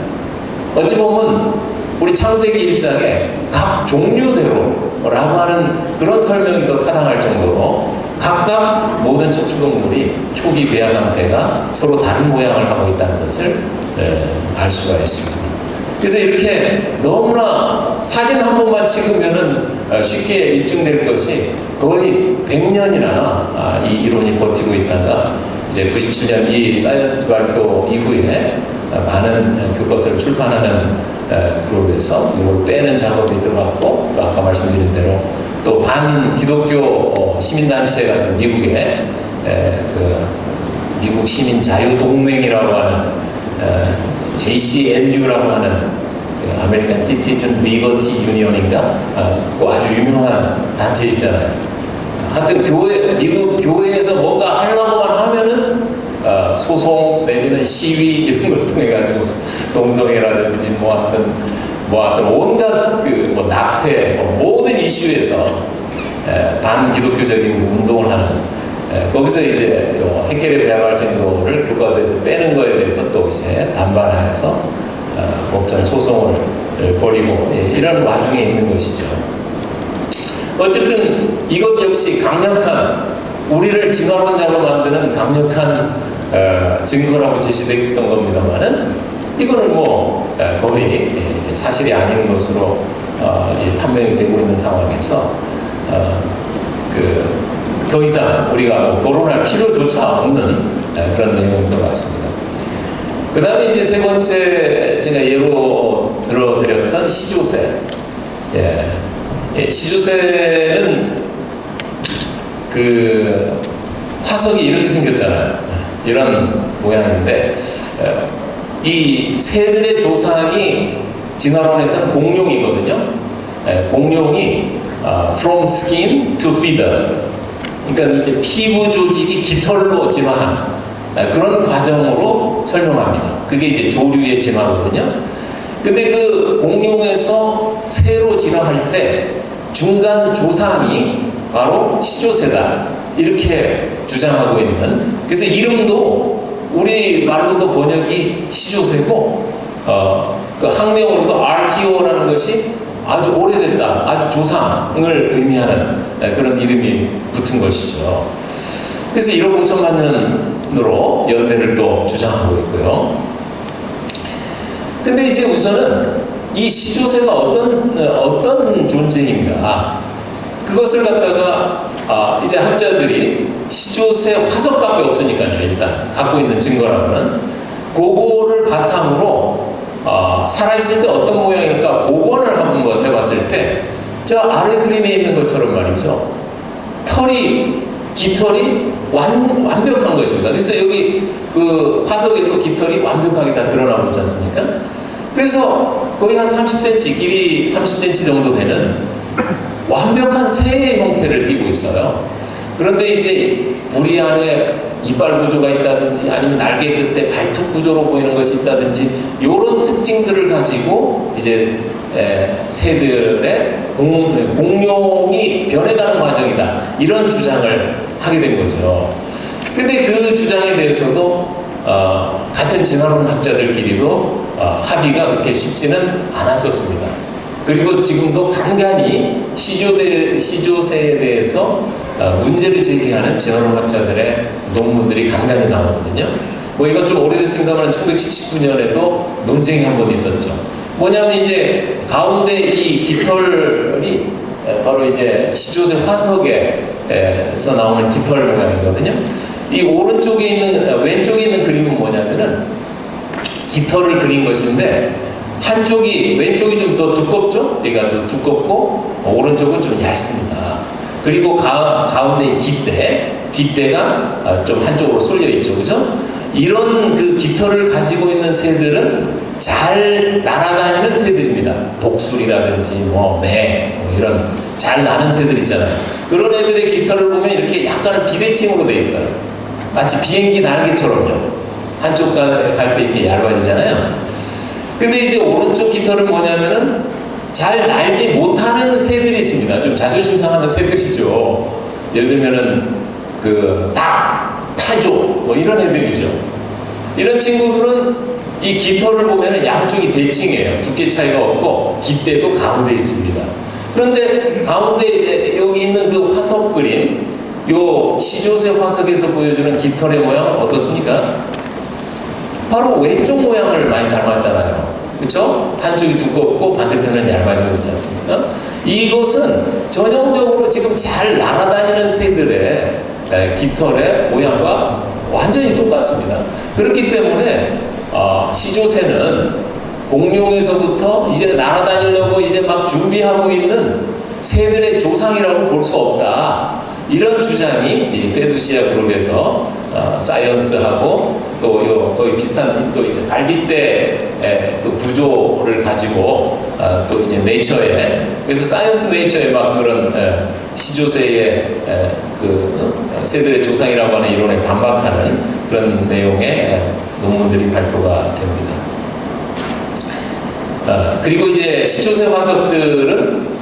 어찌 보면 우리 창세기 1장에 각 종류대로라고 하는 그런 설명이 더 타당할 정도로 각각 모든 척추동물이 초기 배아 상태가 서로 다른 모양을 하고 있다는 것을 알 수가 있습니다. 그래서 이렇게 너무나 사진 한 번만 찍으면은 쉽게 입증될 것이 거의 100년이나 이 이론이 버티고 있다가 이제 97년 이 사이언스 발표 이후에 많은 교과서를 출판하는 그룹에서 이걸 빼는 작업이 들어갔고, 또 아까 말씀드린 대로 또 반기독교 시민단체 같은 미국의 미국 시민 자유동맹이라고 하는 ACLU라고 하는 아메리칸 시티즌 리버티 유니언인가, 그 아주 유명한 단체 있잖아요. 하여튼 미국 교회에서 뭔가 하려고만 하면은 소송 내지는 시위 이런 걸 통해 가지고 동성애라든지 하여튼 온갖 납태 모든 이슈에서 반기독교적인 운동을 하는, 거기서 이제 해켈의 배아 발생도를 교과서에서 빼는 거에 대해서 또 이제 반발하여서 법정 소송을 벌이고 이런 와중에 있는 것이죠. 어쨌든 이것 역시 강력한, 우리를 진화론자로 만드는 강력한 증거라고 제시됐던 겁니다만은, 이거는 거의 이제 사실이 아닌 것으로 판명이 되고 있는 상황에서 더 이상 우리가 거론할 필요조차 없는 그런 내용인 것 같습니다. 그 다음에 이제 세 번째 제가 예로 들어드렸던 시조새. 시조새는 화석이 이렇게 생겼잖아요. 이런 모양인데, 이 새들의 조상이 진화론에서는 공룡이거든요. 공룡이 from skin to feather, 그러니까 이제 피부 조직이 깃털로 진화한 그런 과정으로 설명합니다. 그게 이제 조류의 진화거든요. 근데 그 공룡에서 새로 진화할 때 중간 조상이 바로 시조새다, 이렇게 주장하고 있는, 그래서 이름도 우리 말로도 번역이 시조새고, 그 학명으로도 RTO라는 것이 아주 오래됐다, 아주 조상을 의미하는 그런 이름이 붙은 것이죠. 그래서 1억 5천만 년으로 연대를 또 주장하고 있고요. 근데 이제 우선은 이 시조새가 어떤 존재인가, 그것을 갖다가 이제 학자들이 시조새 화석밖에 없으니까요, 일단 갖고 있는 증거라고는 그거를 바탕으로 살아있을 때 어떤 모양일까 복원을 한번 해봤을 때, 저 아래 그림에 있는 것처럼 말이죠, 깃털이 완벽한 것입니다. 그래서 여기 그 화석에도 깃털이 완벽하게 다 드러나고 있지 않습니까? 그래서 거의 한 30cm, 길이 30cm 정도 되는 완벽한 새의 형태를 띠고 있어요. 그런데 이제 부리 안에 이빨 구조가 있다든지 아니면 날개 끝에 발톱 구조로 보이는 것이 있다든지 이런 특징들을 가지고 이제 새들의 공룡이 변해가는 과정이다, 이런 주장을 하게 된 거죠. 근데 그 주장에 대해서도 같은 진화론 학자들끼리도 합의가 그렇게 쉽지는 않았었습니다. 그리고 지금도 간간히 시조새에 대해서 문제를 제기하는 진화론 학자들의 논문들이 간간히 나오거든요. 뭐 이건 좀 오래됐습니다만 1979년에도 논쟁이 한 번 있었죠. 뭐냐면 이제 가운데 이 깃털이 바로 이제 시조새 화석에서 나오는 깃털 모양이거든요. 이 왼쪽에 있는 그림은 뭐냐면은 깃털을 그린 것인데, 왼쪽이 좀 더 두껍죠? 얘가 좀 두껍고 오른쪽은 좀 얇습니다. 그리고 가운데 깃대가 좀 한쪽으로 쏠려 있죠, 그죠? 이런 그 깃털을 가지고 있는 새들은 잘 날아다니는 새들입니다. 독수리라든지 매 이런 잘 나는 새들 있잖아요. 그런 애들의 깃털을 보면 이렇게 약간 비대칭으로 돼 있어요. 마치 비행기 날개처럼요. 한쪽 갈 때 이렇게 얇아지잖아요. 근데 이제 오른쪽 깃털은 뭐냐면은 잘 날지 못하는 새들이 있습니다. 좀 자존심 상하는 새들이죠. 예를 들면은 그 타조 뭐 이런 애들이죠. 이런 친구들은 이 깃털을 보면은 양쪽이 대칭이에요. 두께 차이가 없고 깃대도 가운데 있습니다. 그런데 가운데 여기 있는 그 화석 그림, 요 시조새 화석에서 보여주는 깃털의 모양은 어떻습니까? 바로 왼쪽 모양을 많이 닮았잖아요. 그렇죠? 한쪽이 두껍고 반대편은 얇아지고 있지 않습니까? 이것은 전형적으로 지금 잘 날아다니는 새들의 깃털의 모양과 완전히 똑같습니다. 그렇기 때문에 시조새는 공룡에서부터 이제 날아다니려고 이제 막 준비하고 있는 새들의 조상이라고 볼 수 없다, 이런 주장이 이제 페두시아 그룹에서 사이언스하고 또 거의 비슷한 또 이제 갈빗대 그 구조를 가지고 또 이제 네이처에, 그래서 사이언스 네이처에 막 그런 시조새의 그 새들의 조상이라고 하는 이론에 반박하는 그런 내용의 논문들이 발표가 됩니다. 그리고 이제 시조새 화석들은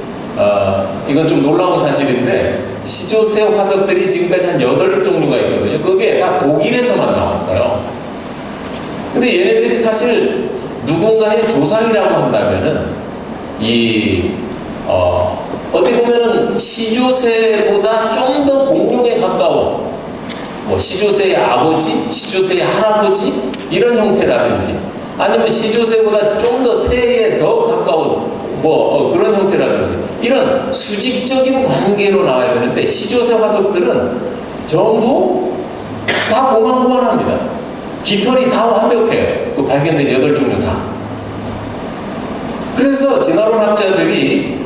이건 좀 놀라운 사실인데, 시조새 화석들이 지금까지 한 8종류가 있거든요. 그게 다 독일에서만 나왔어요. 근데 얘네들이 사실 누군가의 조상이라고 한다면은 어떻게 보면은 시조새보다 좀 더 공룡에 가까운 뭐 시조새의 아버지, 시조새의 할아버지 이런 형태라든지, 아니면 시조새보다 좀 더 새에 더 가까운 그런 형태라든지, 이런 수직적인 관계로 나와야 되는데 시조새 화석들은 전부 다 고만고만합니다. 깃털이 다 완벽해요. 그 발견된 8종류 다. 그래서 진화론 학자들이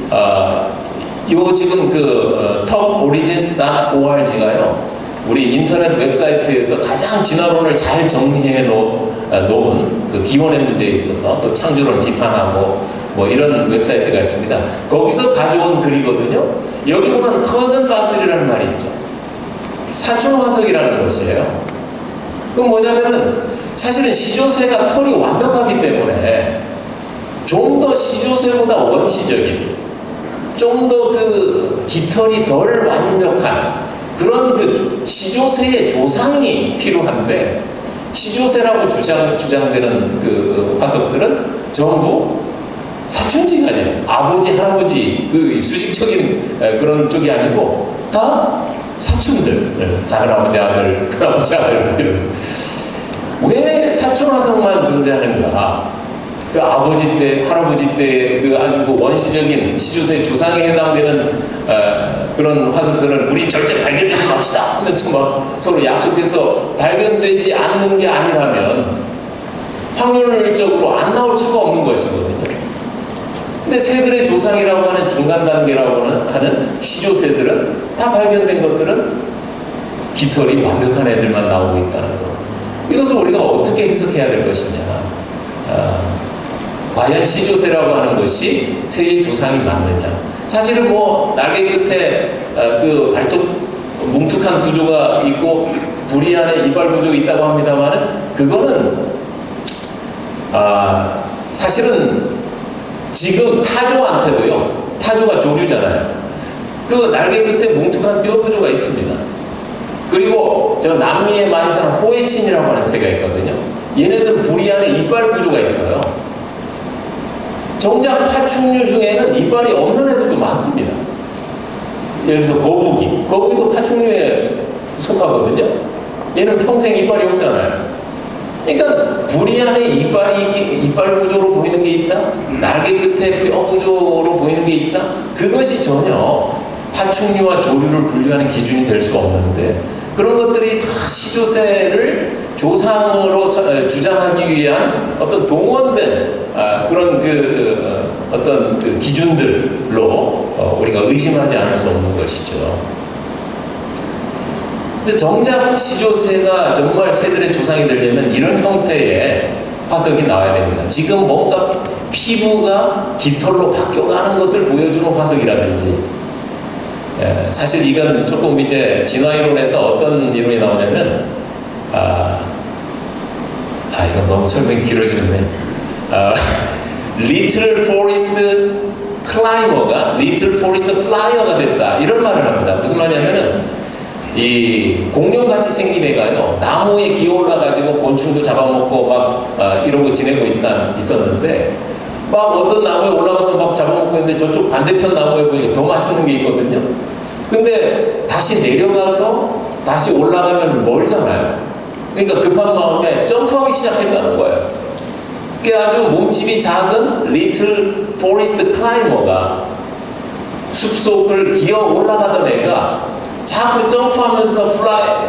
요 지금 그 talkorigins.org가요, 우리 인터넷 웹사이트에서 가장 진화론을 잘 정리해 놓은 그 기원의 문제에 있어서 또 창조론 비판하고 뭐 이런 웹사이트가 있습니다. 거기서 가져온 글이거든요. 여기 보면 cousin fossil이라는 말이 있죠. 사촌 화석이라는 것이에요. 그럼 뭐냐면은 사실은 시조새가 털이 완벽하기 때문에 좀 더 시조새보다 원시적인, 좀 더 그 깃털이 덜 완벽한 그런 그 시조새의 조상이 필요한데, 시조새라고 주장되는 그 화석들은 전부 사촌지간이에요. 아버지, 할아버지 그 수직적인 그런 쪽이 아니고 다 사촌들, 작은아버지 아들, 큰아버지 아들 이런. 왜 사촌 화석만 존재하는가? 그 아버지 때, 할아버지 때 그 아주 그 원시적인 시조세의 조상에 해당되는 그런 화석들은 우리 절대 발견되지 맙시다 하면서 막 서로 약속해서 발견되지 않는 게 아니라면 확률적으로 안 나올 수가 없는 것이거든요. 근데 새들의 조상이라고 하는 중간 단계라고 하는 시조새들은 다 발견된 것들은 깃털이 완벽한 애들만 나오고 있다는 거. 이것을 우리가 어떻게 해석해야 될 것이냐. 과연 시조새라고 하는 것이 새의 조상이 맞느냐. 사실은 뭐 날개 끝에 그 발톱 뭉툭한 구조가 있고 부리 안에 이발 구조가 있다고 합니다만 그거는 사실은 지금 타조한테도요. 타조가 조류잖아요. 그 날개 끝에 뭉툭한 뼈 구조가 있습니다. 그리고 저 남미에 많이 사는 호에친이라고 하는 새가 있거든요. 얘네들 부리 안에 이빨 구조가 있어요. 정작 파충류 중에는 이빨이 없는 애들도 많습니다. 예를 들어서 거북이도 파충류에 속하거든요. 얘는 평생 이빨이 없잖아요. 그러니까 부리 안에 이빨 구조로 보이는 게 있다. 날개 끝에 뼈 구조로 보이는 게 있다. 그것이 전혀 파충류와 조류를 분류하는 기준이 될 수 없는데 그런 것들이 다 시조새를 조상으로 주장하기 위한 어떤 동원된 그런 어떤 그 기준들로 우리가 의심하지 않을 수 없는 것이죠. 이제 정작 시조새가 정말 새들의 조상이 되려면 이런 형태의 화석이 나와야 됩니다. 지금 뭔가 피부가 깃털로 바뀌어가는 것을 보여주는 화석이라든지 사실 이건 조금 이제 진화이론에서 어떤 이론이 나오냐면 이건 너무 설명이 길어지는데 Little Forest Climber가 Little Forest Flyer가 됐다 이런 말을 합니다. 무슨 말이냐면은 이 공룡같이 생긴 애가요 나무에 기어 올라가지고 곤충도 잡아먹고 막 이러고 지내고 있었는데 막 어떤 나무에 올라가서 막 잡아먹고 있는데 저쪽 반대편 나무에 보니까 더 맛있는 게 있거든요. 근데 다시 내려가서 다시 올라가면 멀잖아요. 그러니까 급한 마음에 점프하기 시작했다는 거예요. 그게 아주 몸집이 작은 Little Forest Climber가 숲속을 기어 올라가던 애가 자꾸 점프하면서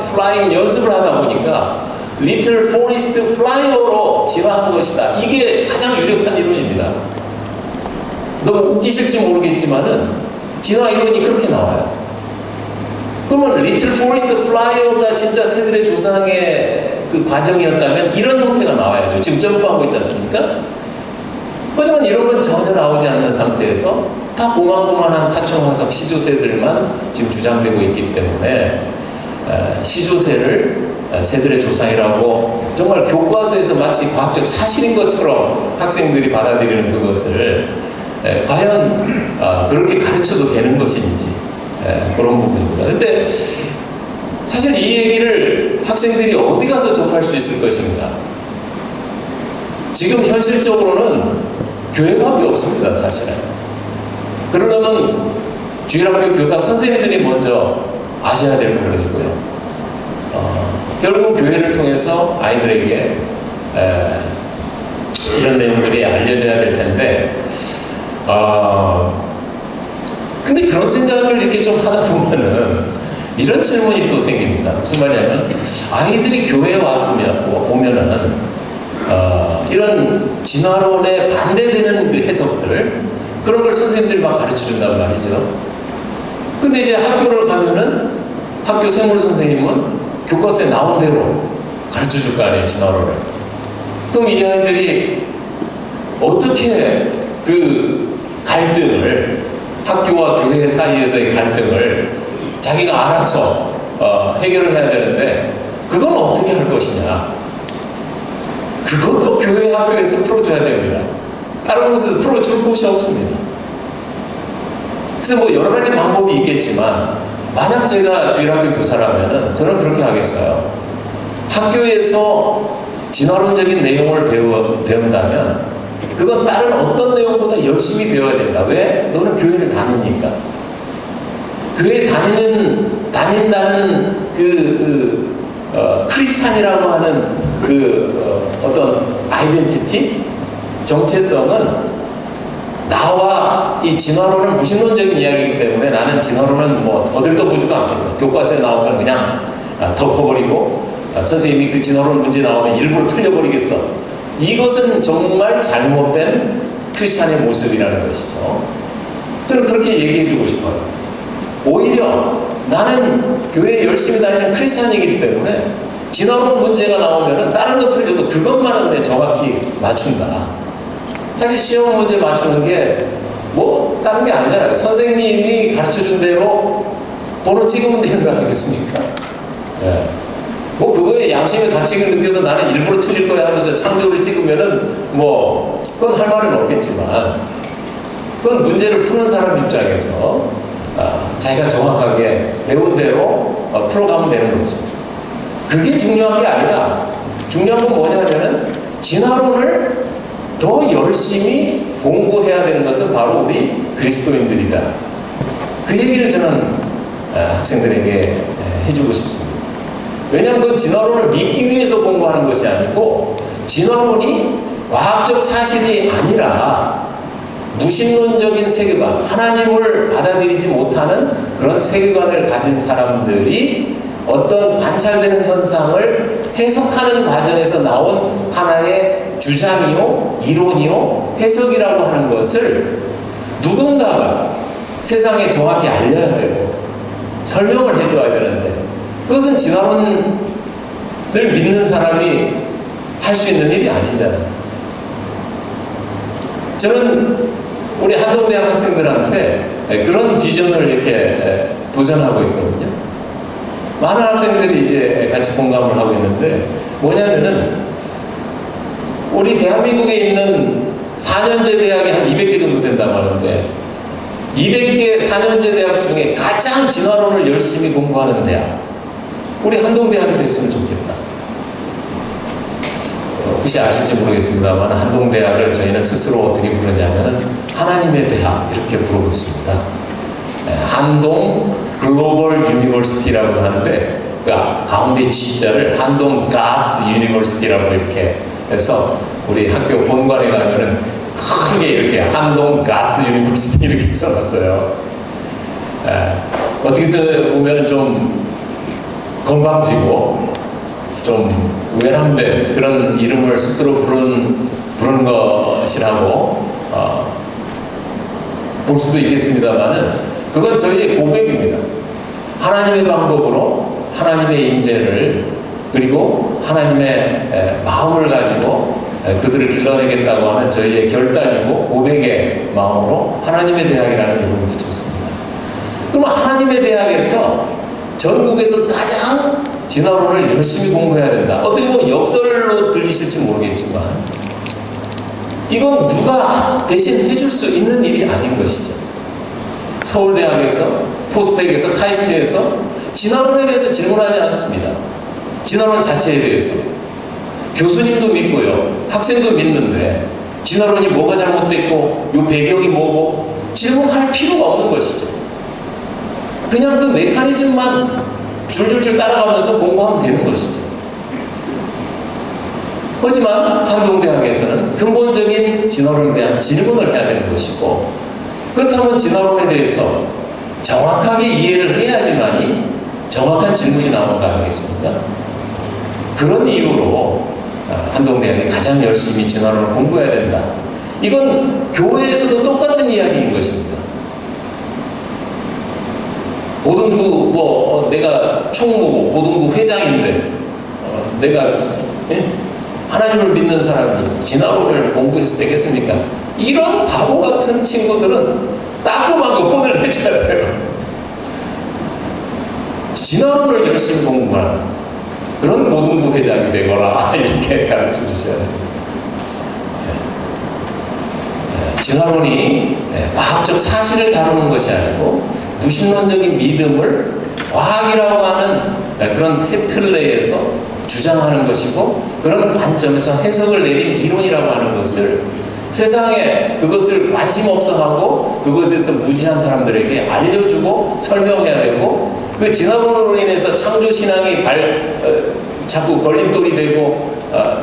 플라잉 연습을 하다 보니까 Little Forest Flyer로 진화한 것이다. 이게 가장 유력한 이론입니다. 너무 웃기실지 모르겠지만은 진화 이론이 그렇게 나와요. 그러면 Little Forest Flyer가 진짜 새들의 조상의 그 과정이었다면 이런 형태가 나와야죠. 지금 점프하고 있지 않습니까? 하지만 이런 건 전혀 나오지 않는 상태에서 다 고만고만한 사총화석 시조새들만 지금 주장되고 있기 때문에 시조새를 새들의 조상이라고 정말 교과서에서 마치 과학적 사실인 것처럼 학생들이 받아들이는 그것을 과연 그렇게 가르쳐도 되는 것인지 그런 부분입니다. 근데 사실 이 얘기를 학생들이 어디 가서 접할 수 있을 것인가? 지금 현실적으로는 교회밖에 없습니다, 사실은. 그러려면 주일학교 교사 선생님들이 먼저 아셔야 될 부분이고요. 결국 교회를 통해서 아이들에게 이런 내용들이 알려져야 될 텐데, 근데 그런 생각을 이렇게 좀 하다 보면은 이런 질문이 또 생깁니다. 무슨 말이냐면 아이들이 교회에 오면은 이런 진화론에 반대되는 그 해석들 그런 걸 선생님들이 막 가르쳐 준단 말이죠. 근데 이제 학교를 가면은 학교 생물 선생님은 교과서에 나온 대로 가르쳐 줄 거 아니에요, 진화론을. 그럼 이 아이들이 어떻게 그 갈등을 학교와 교회 사이에서의 갈등을 자기가 알아서 해결을 해야 되는데 그건 어떻게 할 것이냐. 그것도 교회 학교에서 풀어줘야 됩니다. 다른 곳에서 풀어줄 곳이 없습니다. 그래서 뭐 여러 가지 방법이 있겠지만 만약 제가 주일학교 교사라면은 저는 그렇게 하겠어요. 학교에서 진화론적인 내용을 배운다면 그건 다른 어떤 내용보다 열심히 배워야 된다. 왜? 너는 교회를 다니니까. 교회 다닌다는 크리스찬이라고 하는 어떤 아이덴티티? 정체성은 나와 이 진화론은 무신론적인 이야기이기 때문에 나는 진화론은 뭐 거들떠보지도 않겠어. 교과서에 나오면 그냥 덮어버리고 선생님이 그 진화론 문제 나오면 일부러 틀려버리겠어. 이것은 정말 잘못된 크리스찬의 모습이라는 것이죠. 저는 그렇게 얘기해주고 싶어요. 오히려 나는 교회에 열심히 다니는 크리스찬이기 때문에 진화론 문제가 나오면 다른 거 틀려도 그것만은 내 정확히 맞춘다. 사실 시험 문제 맞추는 게 뭐 다른 게 아니잖아요. 선생님이 가르쳐준 대로 번호 찍으면 되는 거 아니겠습니까? 예. 뭐 그거에 양심의 가책을 느껴서 나는 일부러 틀릴 거야 하면서 창조를 찍으면은 뭐 그건 할 말은 없겠지만 그건 문제를 푸는 사람 입장에서 자기가 정확하게 배운 대로 풀어가면 되는 거죠. 그게 중요한 게 아니라 중요한 건 뭐냐면은 진화론을 더 열심히 공부해야 되는 것은 바로 우리 그리스도인들이다. 그 얘기를 저는 학생들에게 해주고 싶습니다. 왜냐하면 그 진화론을 믿기 위해서 공부하는 것이 아니고 진화론이 과학적 사실이 아니라 무신론적인 세계관, 하나님을 받아들이지 못하는 그런 세계관을 가진 사람들이 어떤 관찰되는 현상을 해석하는 과정에서 나온 하나의 주장이요, 이론이요, 해석이라고 하는 것을 누군가가 세상에 정확히 알려야 되고 설명을 해줘야 되는데 그것은 진화론을 믿는 사람이 할 수 있는 일이 아니잖아요. 저는 우리 한동대학 학생들한테 그런 비전을 이렇게 도전하고 있거든요. 많은 학생들이 이제 같이 공감을 하고 있는데 뭐냐면은 우리 대한민국에 있는 4년제 대학이 한 200개 정도 된다고 하는데 200개 4년제 대학 중에 가장 진화론을 열심히 공부하는 대학 우리 한동대학이 됐으면 좋겠다. 혹시 아실지 모르겠습니다만 한동대학을 저희는 스스로 어떻게 부르냐면 하나님의 대학 이렇게 부르고 있습니다. 한동 글로벌 유니버시티라고도 하는데 그 가운데 G자를 한동 가스 유니버시티라고 이렇게 해서 우리 학교 본관에 가면은 크게 이렇게 한동 가스 유니버시티 이렇게 써놨어요. 어떻게 보면은 좀 건방지고 좀 외람된 그런 이름을 스스로 부르는 것이라고 볼 수도 있겠습니다만은 그건 저희의 고백입니다. 하나님의 방법으로 하나님의 인재를 그리고 하나님의 마음을 가지고 그들을 길러내겠다고 하는 저희의 결단이고 고백의 마음으로 하나님의 대학이라는 이름을 붙였습니다. 그럼 하나님의 대학에서 전국에서 가장 진화론을 열심히 공부해야 된다. 어떻게 보면 역설로 들리실지 모르겠지만 이건 누가 대신 해줄 수 있는 일이 아닌 것이죠. 서울대학에서, 포스텍에서, 카이스트에서 진화론에 대해서 질문하지 않습니다. 진화론 자체에 대해서. 교수님도 믿고요. 학생도 믿는데 진화론이 뭐가 잘못됐고 요 배경이 뭐고 질문할 필요가 없는 것이죠. 그냥 그 메커니즘만 줄줄줄 따라가면서 공부하면 되는 것이죠. 하지만 한동대학에서는 근본적인 진화론에 대한 질문을 해야 되는 것이고 그렇다면 진화론에 대해서 정확하게 이해를 해야지만이 정확한 질문이 나오는 거 아니겠습니까? 그런 이유로 한동대학이 가장 열심히 진화론을 공부해야 된다. 이건 교회에서도 똑같은 이야기인 것입니다. 고등부 내가 총무고 고등부 회장인데 내가 하나님을 믿는 사람이 진화론을 공부해서 되겠습니까? 이런 바보 같은 친구들은 따끔하게 혼을 내줘야 돼요. 진화론을 열심히 공부하는 그런 고등부 회장이 되거라 이렇게 가르쳐 주셔야 됩니다. 진화론이 과학적 사실을 다루는 것이 아니고 무신론적인 믿음을 과학이라고 하는 그런 틀 내에서 주장하는 것이고 그런 관점에서 해석을 내린 이론이라고 하는 것을 세상에 그것을 관심 없어 하고 그것에 대해서 무지한 사람들에게 알려주고 설명해야 되고 그 진화론으로 인해서 창조신앙이 자꾸 걸림돌이 되고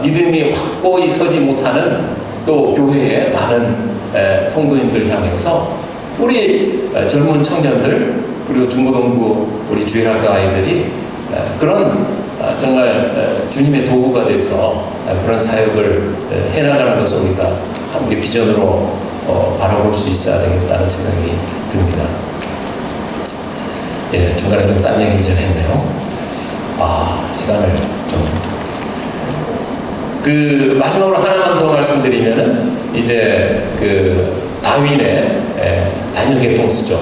믿음이 확고히 서지 못하는 또 교회의 많은 성도님들 향해서 우리 젊은 청년들 그리고 중고등부 우리 주일학교 아이들이 그런 정말 주님의 도구가 돼서 그런 사역을 해나가는 것을 우리가 함께 비전으로 바라볼 수 있어야 되겠다는 생각이 듭니다. 예, 중간에 좀 딴 얘기를 좀 했네요. 시간을 좀. 마지막으로 하나만 더 말씀드리면은, 이제 다윈의 단일 계통수죠.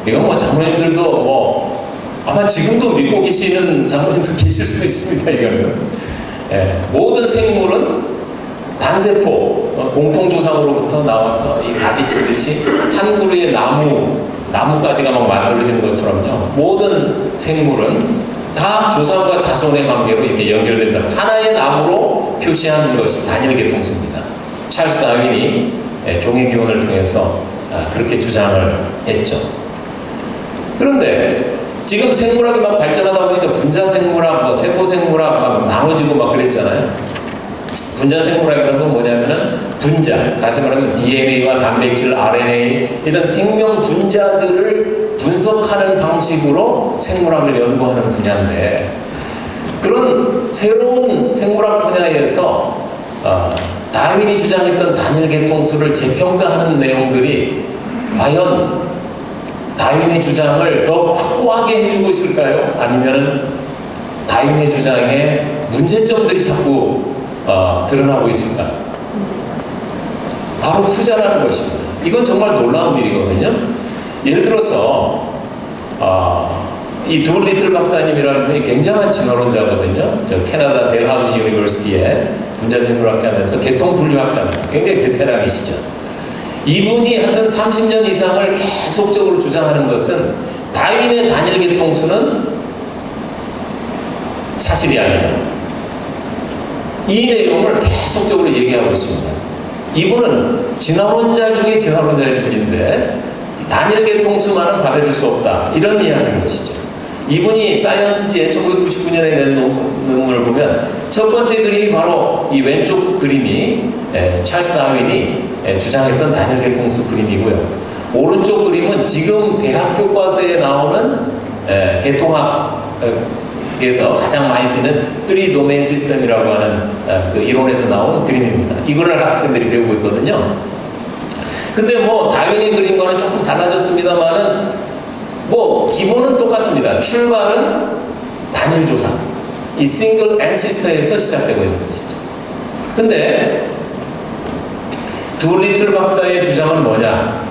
이건 뭐 장로님들도 아마 지금도 믿고 계시는 장로님도 계실 수도 있습니다, 이거는. 모든 생물은 단세포, 공통조상으로부터 나와서 이 가지 치듯이 한 그루의 나무가지가 막 만들어지는 것처럼요. 모든 생물은 다 조상과 자손의 관계로 이렇게 연결된다. 하나의 나무로 표시한 것이 단일 계통수입니다. 찰스 다윈이 종의 기원을 통해서 그렇게 주장을 했죠. 그런데 지금 생물학이 막 발전하다 보니까 분자생물학, 세포생물학 막 나눠지고 막 그랬잖아요. 분자생물학이라는 건 뭐냐면은 분자, 다시 말하면 DNA와 단백질, RNA 이런 생명 분자들을 분석하는 방식으로 생물학을 연구하는 분야인데, 그런 새로운 생물학 분야에서 다윈이 주장했던 단일 계통수를 재평가하는 내용들이 과연 다윈의 주장을 더 확고하게 해주고 있을까요? 아니면 다윈의 주장에 문제점들이 자꾸 드러나고 있을까요? 바로 후자라는 것입니다. 이건 정말 놀라운 일이거든요. 예를 들어서 이 둘리틀 박사님이라는 분이 굉장한 진화론자거든요. 저 캐나다 델하우스 유니버시티의 분자생물학자면서 계통분류학자입니다. 굉장히 베테랑이시죠. 이분이 하여튼 30년 이상을 계속적으로 주장하는 것은 다윈의 단일 계통수는 사실이 아니다. 이 내용을 계속적으로 얘기하고 있습니다. 이분은 진화론자 중에 진화론자인 분인데 단일 계통수만은 받아줄 수 없다, 이런 이야기인 것이죠. 이분이 사이언스지에 1999년에 낸 논문을 보면 첫 번째 그림이 바로 이 왼쪽 그림이 찰스 다윈이 주장했던 단일 계통수 그림이고요. 오른쪽 그림은 지금 대학 교과서에 나오는 계통학에서 가장 많이 쓰는 3도메인 시스템이라고 하는 그 이론에서 나온 그림입니다. 이거를 학생들이 배우고 있거든요. 근데 뭐 다윈의 그림과는 조금 달라졌습니다만은 뭐 기본은 똑같습니다. 출발은 단일 조상, 이 싱글 앤시스터에서 시작되고 있는 것이죠. 근데 둘리틀 박사의 주장은 뭐냐?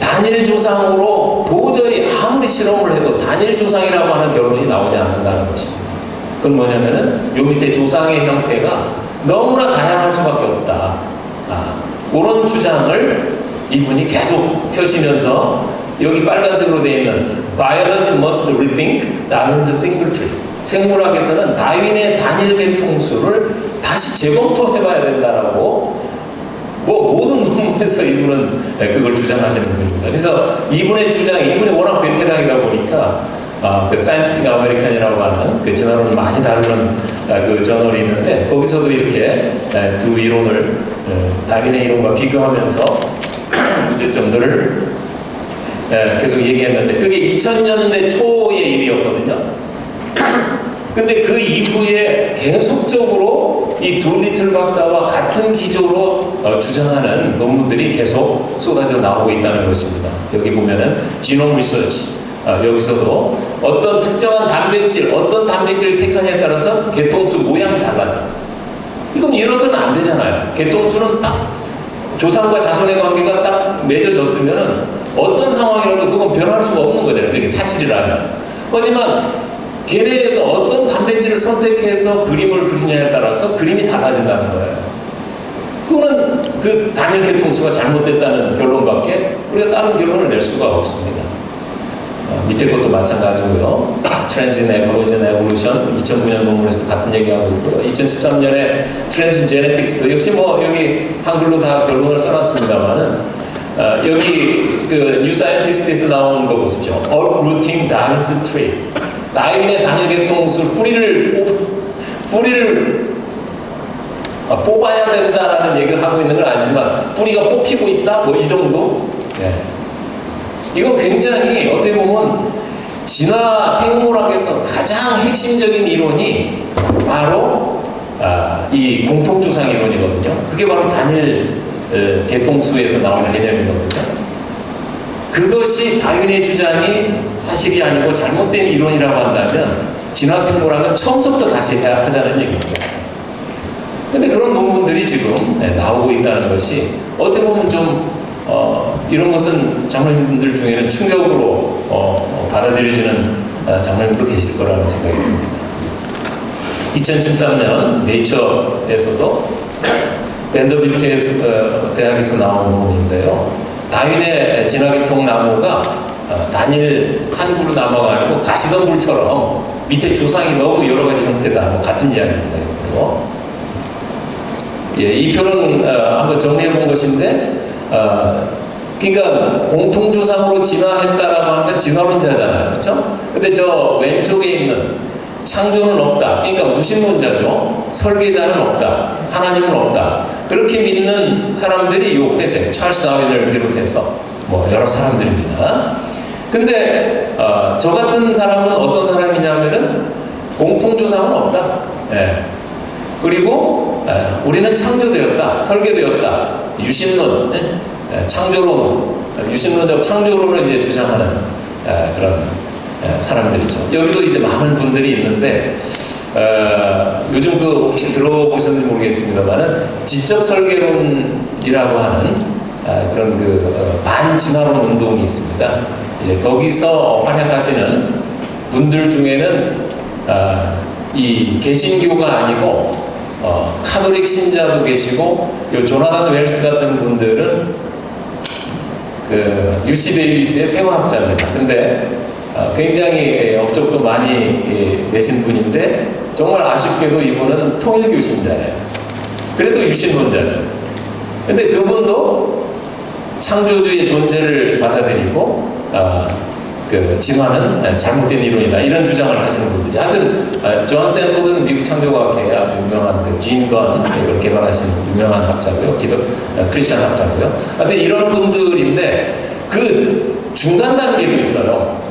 단일 조상으로 도저히 아무리 실험을 해도 단일 조상이라고 하는 결론이 나오지 않는다는 것입니다. 그건 뭐냐면은 요 밑에 조상의 형태가 너무나 다양할 수밖에 없다. 그런 주장을 이분이 계속 펴시면서 여기 빨간색으로 되어 있는 Biology must rethink Darwin's single tree. 생물학에서는 다윈의 단일 계통수를 다시 재검토해봐야 된다라고 모든 논문에서 이분은 그걸 주장하시는 분입니다. 그래서 이분의 주장이, 이분이 워낙 베테랑이다 보니까 그 사이언티픽 아메리칸이라고 하는 그 진화론을 많이 다루는 그 저널이 있는데, 거기서도 이렇게 두 이론을 다윈의 이론과 비교하면서 문제점들을 계속 얘기했는데, 그게 2000년대 초의 일이었거든요. 근데 그 이후에 계속적으로 이 둘리틀 박사와 같은 기조로 주장하는 논문들이 계속 쏟아져 나오고 있다는 것입니다. 여기 보면은 지놈 리서치, 여기서도 어떤 특정한 단백질, 어떤 단백질을 택하냐에 따라서 계통수 모양이 달라져. 이건 이로서는 안 되잖아요. 계통수는 딱 조상과 자손의 관계가 딱 맺어졌으면은 어떤 상황이라도 그건 변할 수가 없는 거잖아요. 그게 사실이라면. 하지만 걔네에서 어떤 단백질을 선택해서 그림을 그리냐에 따라서 그림이 달라진다는 거예요. 그거는 그 단일 계통수가 잘못됐다는 결론밖에 우리가 다른 결론을 낼 수가 없습니다. 밑에 것도 마찬가지고요. Trends in Ecology and Evolution 2009년 논문에서 같은 얘기하고 있고요. 2013년에 Trends in Genetics도 역시 뭐 여기 한글로 다 결론을 써놨습니다만은 여기 그 New Scientist에서 나온 거 보십시오. Uprooting Darwin's Tree. 다윈의 단일 계통수 뿌리를 뽑아야 된다라는 얘기를 하고 있는 건 아니지만 뿌리가 뽑히고 있다? 뭐 이 정도? 네. 이건 굉장히 어떻게 보면 진화 생물학에서 가장 핵심적인 이론이 바로 이 공통조상 이론이거든요. 그게 바로 단일 개통수에서 나오는 개념이거든요. 그것이 다윈의 주장이 사실이 아니고 잘못된 이론이라고 한다면 진화 생물학은 처음부터 다시 해야 하자는 얘기입니다. 근데 그런 논문들이 지금 나오고 있다는 것이 어떻게 보면 좀 이런 것은 장로님들 중에는 충격으로 받아들여지는 장로님도 계실 거라는 생각이 듭니다. 2013년 네이처에서도 밴더빌트 대학에서 나온 논문인데요. 다윈의 진화계통 나무가 단일 한 그루 나무가 아니고 가시덤불처럼 밑에 조상이 너무 여러 가지 형태다. 뭐 같은 이야기입니다. 이것도. 예, 이 표는 한번 정리해 본 것인데, 그러니까 공통조상으로 진화했다라고 하는 건 진화론자잖아요. 그렇죠? 근데 저 왼쪽에 있는 창조는 없다. 그러니까 무신론자죠. 설계자는 없다. 하나님은 없다. 그렇게 믿는 사람들이 요 회색, 찰스 다윈을 비롯해서 뭐 여러 사람들입니다. 근데 저 같은 사람은 어떤 사람이냐면은 공통조상은 없다. 예. 그리고 우리는 창조되었다, 설계되었다, 유신론, 창조론, 유신론적 창조론을 이제 주장하는 그런 사람들이죠. 여기도 이제 많은 분들이 있는데 요즘 그 혹시 들어보셨는지 모르겠습니다만은 지적 설계론이라고 하는 그런 그 반진화론 운동이 있습니다. 이제 거기서 활약하시는 분들 중에는 이 개신교가 아니고 카톨릭 신자도 계시고 요 조나단 웰스 같은 분들은 그 UC 데이비스의 생화학자입니다. 근데 굉장히 업적도 많이 내신 분인데 정말 아쉽게도 이분은 통일교 신자예요. 그래도 유신론자죠. 근데 그분도 창조주의 존재를 받아들이고 그 진화는 잘못된 이론이다 이런 주장을 하시는 분들이 하여튼 존 샌포드는 미국 창조과학회의 아주 유명한 그 진건 이걸 개발하신 유명한 학자고요. 크리스천 학자고요. 하여튼 이런 분들인데 그 중간 단계도 있어요.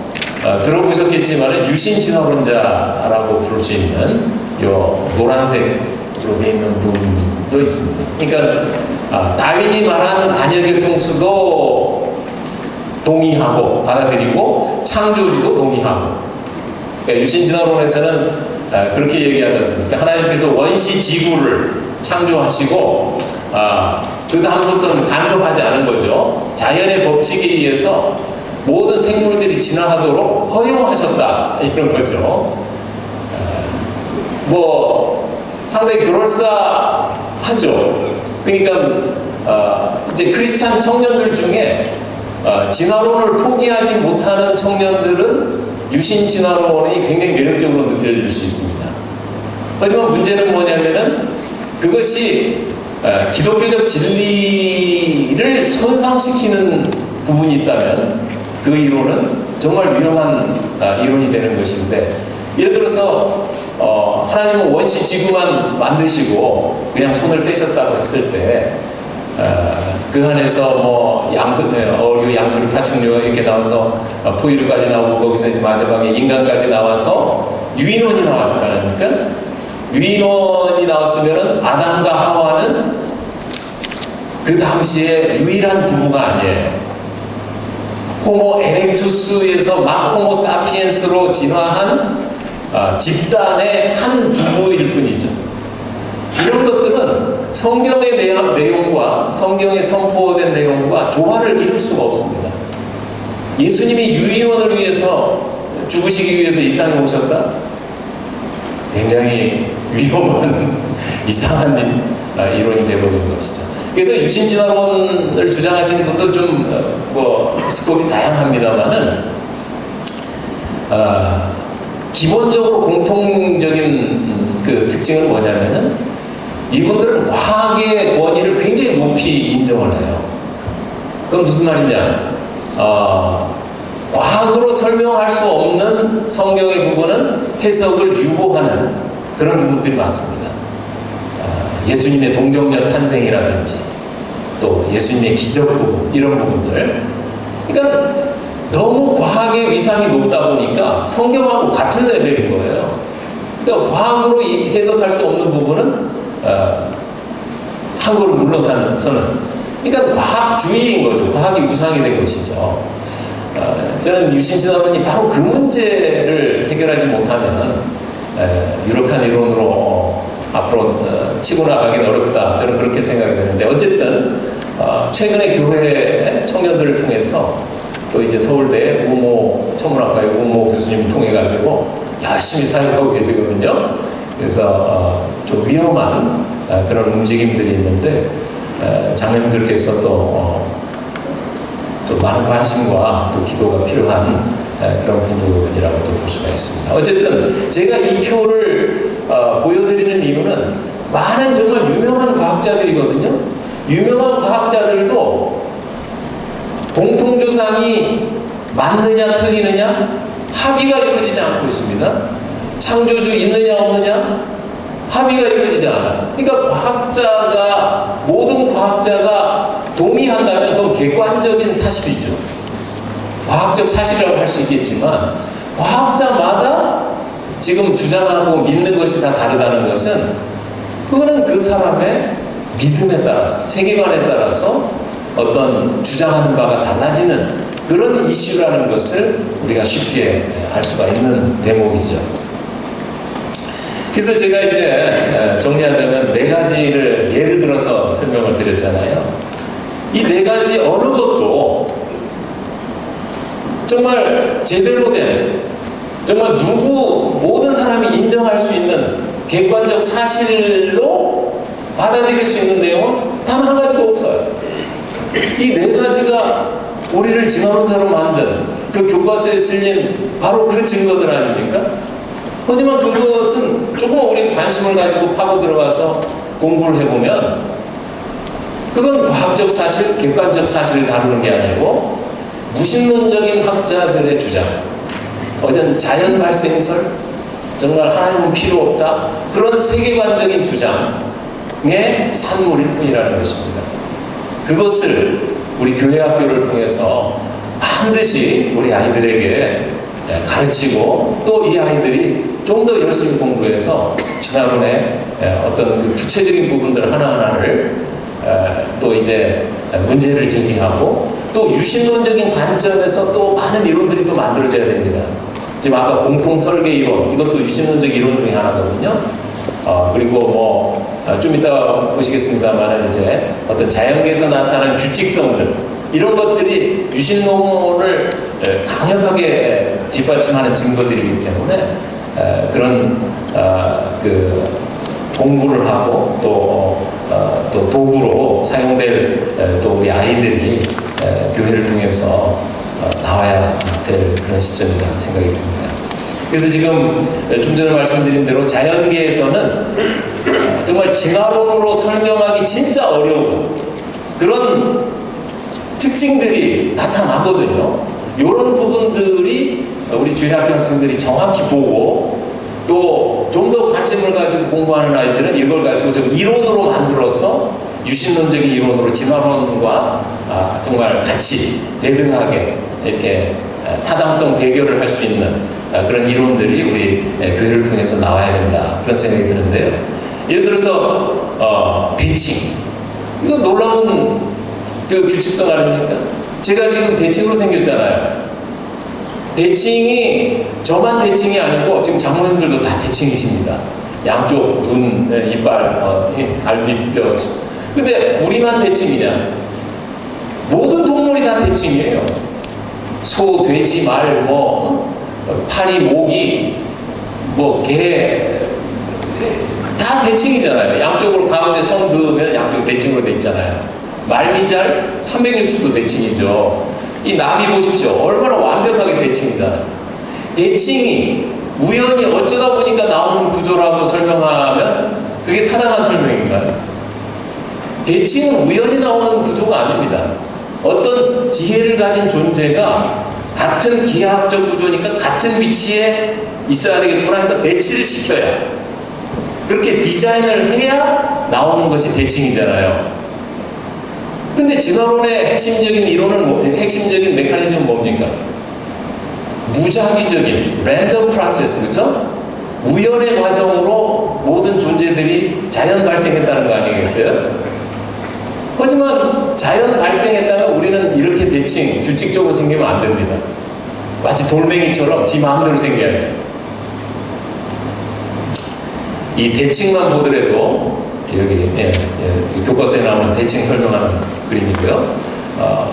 들어보셨겠지만 유신 진화론자라고 부를 수 있는 요 노란색으로 돼 있는 분도 있습니다. 그러니까 다윈이 말한 단일 계통수도 동의하고 받아들이고 창조주도 동의하고. 그러니까 유신 진화론에서는 그렇게 얘기하지 않습니까? 하나님께서 원시 지구를 창조하시고 그 다음부터는 간섭하지 않은 거죠. 자연의 법칙에 의해서 모든 생물들이 진화하도록 허용하셨다 이런 거죠. 뭐 상당히 그럴싸하죠. 그러니까 이제 크리스찬 청년들 중에 진화론을 포기하지 못하는 청년들은 유신 진화론이 굉장히 매력적으로 느껴질 수 있습니다. 하지만 문제는 뭐냐면은 그것이 기독교적 진리를 손상시키는 부분이 있다면 그 이론은 정말 위험한 이론이 되는 것인데, 예를 들어서 하나님은 원시 지구만 만드시고 그냥 손을 떼셨다고 했을 때 그 안에서 뭐 어류, 양서류, 파충류 이렇게 나와서 포유류까지 나오고 거기서 이제 마지막에 인간까지 나와서 유인원이 나왔을 거 아닙니까? 유인원이 나왔으면은 아담과 하와는 그 당시에 유일한 부부가 아니에요. 호모 에렉투스에서 막 호모 사피엔스로 진화한 집단의 한 부부일 뿐이죠. 이런 것들은 성경의 내용과 성경에 선포된 내용과 조화를 이룰 수가 없습니다. 예수님이 유인원을 위해서 죽으시기 위해서 이 땅에 오셨다? 굉장히 위험한 이상한 이론이 되어버린 것이죠. 그래서 유신진화론을 주장하시는 분도 좀 뭐 스콥이 다양합니다만은 기본적으로 공통적인 그 특징은 뭐냐면은 이분들은 과학의 권위를 굉장히 높이 인정을 해요. 그럼 무슨 말이냐? 과학으로 설명할 수 없는 성경의 부분은 해석을 유보하는 그런 부분들이 많습니다. 예수님의 동정녀 탄생이라든지 또 예수님의 기적 부분 이런 부분들, 그러니까 너무 과학의 위상이 높다 보니까 성경하고 같은 레벨인 거예요. 그러니까 과학으로 해석할 수 없는 부분은 한 걸음 물러서는, 그러니까 과학주의인 거죠. 과학이 우상이 된 것이죠. 저는 유신신화론이 바로 그 문제를 해결하지 못하면 유력한 이론으로 앞으로 치고 나가긴 어렵다, 저는 그렇게 생각이 되는데, 어쨌든 최근에 교회 청년들을 통해서 또 이제 서울대 우모 천문학과의 우모 교수님 통해 가지고 열심히 사역하고 계시거든요. 그래서 좀 위험한 그런 움직임들이 있는데, 장로님들께서 또 많은 관심과 또 기도가 필요한 그런 부분이라고 또 볼 수가 있습니다. 어쨌든 제가 이 표를 보여드리는 이유는, 많은 정말 유명한 과학자들이거든요. 유명한 과학자들도 공통조상이 맞느냐 틀리느냐 합의가 이루어지지 않고 있습니다. 창조주 있느냐 없느냐 합의가 이루어지지 않아요. 그러니까 모든 과학자가 동의한다면 그건 객관적인 사실이죠. 과학적 사실이라고 할 수 있겠지만, 과학자마다 지금 주장하고 믿는 것이 다 다르다는 것은, 그거는 그 사람의 믿음에 따라서, 세계관에 따라서 어떤 주장하는 바가 달라지는 그런 이슈라는 것을 우리가 쉽게 알 수가 있는 대목이죠. 그래서 제가 이제 정리하자면 4가지를 예를 들어서 설명을 드렸잖아요. 이 4가지 어느 것도 정말 제대로 된, 정말 모든 사람이 인정할 수 있는 객관적 사실로 받아들일 수 있는 내용은 단 한 가지도 없어요. 이 4가지가 우리를 진화론자로 만든, 그 교과서에 실린 바로 그 증거들 아닙니까? 하지만 그것은 조금 우리 관심을 가지고 파고 들어가서 공부를 해보면, 그건 과학적 사실, 객관적 사실을 다루는 게 아니고 무신론적인 학자들의 주장, 어전 자연 발생설, 정말 하나님은 필요 없다, 그런 세계관적인 주장의 산물일 뿐이라는 것입니다. 그것을 우리 교회 학교를 통해서 반드시 우리 아이들에게 가르치고, 또 이 아이들이 좀 더 열심히 공부해서 진화론의 어떤 그 구체적인 부분들 하나하나를 또 이제 문제를 제기하고, 또 유신론적인 관점에서 또 많은 이론들이 또 만들어져야 됩니다. 지금 아까 공통 설계 이론, 이것도 유신론적 이론 중에 하나거든요. 그리고 좀 이따 보시겠습니다만, 이제 어떤 자연계에서 나타나는 규칙성들, 이런 것들이 유신론을 강력하게 뒷받침하는 증거들이기 때문에 그런 그 공부를 하고 또 도구로 사용될 또 우리 아이들이 교회를 통해서 나와야 될 그런 시점이라는 생각이 듭니다. 그래서 지금 좀 전에 말씀드린 대로 자연계에서는 정말 진화론으로 설명하기 진짜 어려운 그런 특징들이 나타나거든요. 이런 부분들이 우리 주일학교 학생들이 정확히 보고, 또 좀 더 관심을 가지고 공부하는 아이들은 이걸 가지고 좀 이론으로 만들어서, 유신론적인 이론으로 진화론과 정말 같이 대등하게 이렇게 타당성 대결을 할 수 있는 그런 이론들이 우리 교회를 통해서 나와야 된다, 그런 생각이 드는데요. 예를 들어서 대칭, 이거 놀라운 그 규칙성 아닙니까? 제가 지금 대칭으로 생겼잖아요. 대칭이 저만 대칭이 아니고 지금 장모님들도 다 대칭이십니다. 양쪽 눈, 이빨, 갈비뼈. 근데 우리만 대칭이냐? 모든 동물이 다 대칭이에요. 소, 돼지, 말, 파리, 모기, 개, 다 대칭이잖아요. 양쪽으로 가운데 선 그으면 양쪽 대칭으로 돼 있잖아요. 말미잘 360도 대칭이죠. 이 나비 보십시오. 얼마나 완벽하게 대칭이잖아요. 대칭이 우연히 어쩌다 보니까 나오는 구조라고 설명하면 그게 타당한 설명인가요? 대칭은 우연히 나오는 구조가 아닙니다. 어떤 지혜를 가진 존재가 같은 기하학적 구조니까 같은 위치에 있어야 되겠구나 해서 배치를 시켜야, 그렇게 디자인을 해야 나오는 것이 대칭이잖아요. 근데 진화론의 핵심적인 이론은 핵심적인 메커니즘은 뭡니까? 무작위적인 랜덤 프로세스, 그렇죠? 우연의 과정으로 모든 존재들이 자연 발생했다는 거 아니겠어요? 하지만 자연 발생했다면 우리는 이렇게 대칭, 규칙적으로 생기면 안 됩니다. 마치 돌멩이처럼 지 마음대로 생겨야죠. 이 대칭만 보더라도 여기 교과서에 나오는 대칭 설명하는 그림이고요.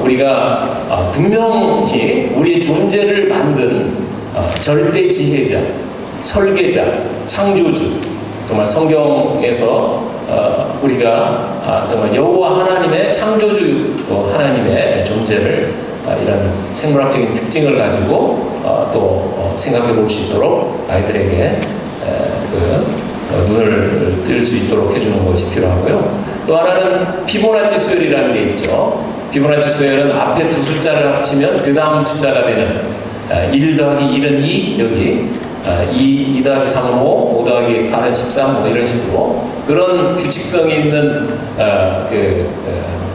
우리가 분명히 우리의 존재를 만든 절대 지혜자, 설계자, 창조주, 정말 성경에서 우리가 정말 여호와 하나님의 창조주 하나님의 존재를 이런 생물학적인 특징을 가지고 또 생각해 볼 수 있도록 아이들에게 눈을 뜰 수 있도록 해주는 것이 필요하고요. 또 하나는 피보나치 수열이라는 게 있죠. 피보나치 수열은 앞에 두 숫자를 합치면 그 다음 숫자가 되는 1 더하기 1은 2, 여기 2 더하기 3은 5, 5 더하기 8은 13, 뭐 이런 식으로 그런 규칙성이 있는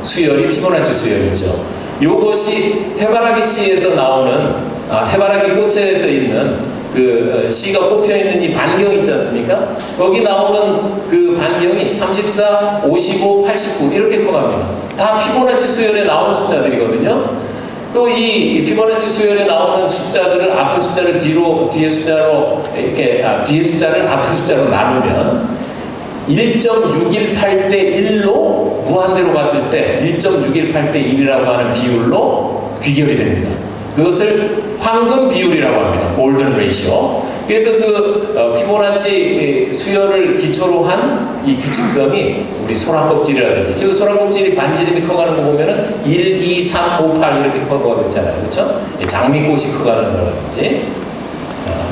수열이 피보나치 수열이죠. 요것이 해바라기 씨에서 나오는 해바라기 꽃에서 있는 그 씨가 꼽혀 있는 이 반경 있지 않습니까? 거기 나오는 그 반경이 34, 55, 89 이렇게 커갑니다. 다 피보나치 수열에 나오는 숫자들이거든요. 또 이 피보나치 수열에 나오는 숫자들을 앞에 숫자를 뒤에 숫자로 이렇게 뒤에 숫자를 앞에 숫자로 나누면 1.618대 1로 무한대로 봤을 때 1.618대 1이라고 하는 비율로 귀결이 됩니다. 그것을 황금 비율이라고 합니다. 골든 레이시오. 그래서 피보나치 수열을 기초로 한 이 규칙성이 우리 소라껍질이라든지 이 소라껍질이 반지름이 커가는 거 보면은 1, 2, 3, 5, 8 이렇게 커가고 있잖아요. 그렇죠? 장미꽃이 커가는 거라든지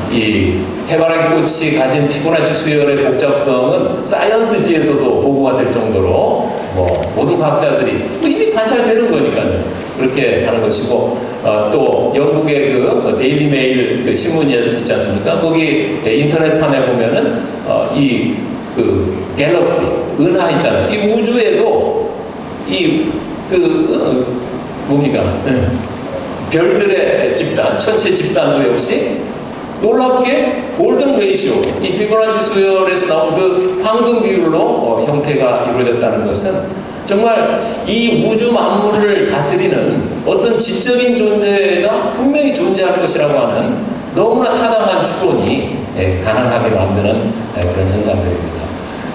이 해바라기 꽃이 가진 피보나치 수열의 복잡성은 사이언스지에서도 보고가 될 정도로 모든 과학자들이 이미 관찰되는 거니까요. 그렇게 하는 것이고 또 영국의 그 데일리 메일 그 신문이 있지 않습니까? 거기 인터넷판에 보면은 갤럭시 은하 있잖아요. 이 우주에도 별들의 집단, 천체 집단도 역시 놀랍게 골든 레이시오, 이 피보나치 수열에서 나온 그 황금 비율로 형태가 이루어졌다는 것은 정말 이 우주 만물을 다스리는 어떤 지적인 존재가 분명히 존재할 것이라고 하는 너무나 타당한 추론이 가능하게 만드는 그런 현상들입니다.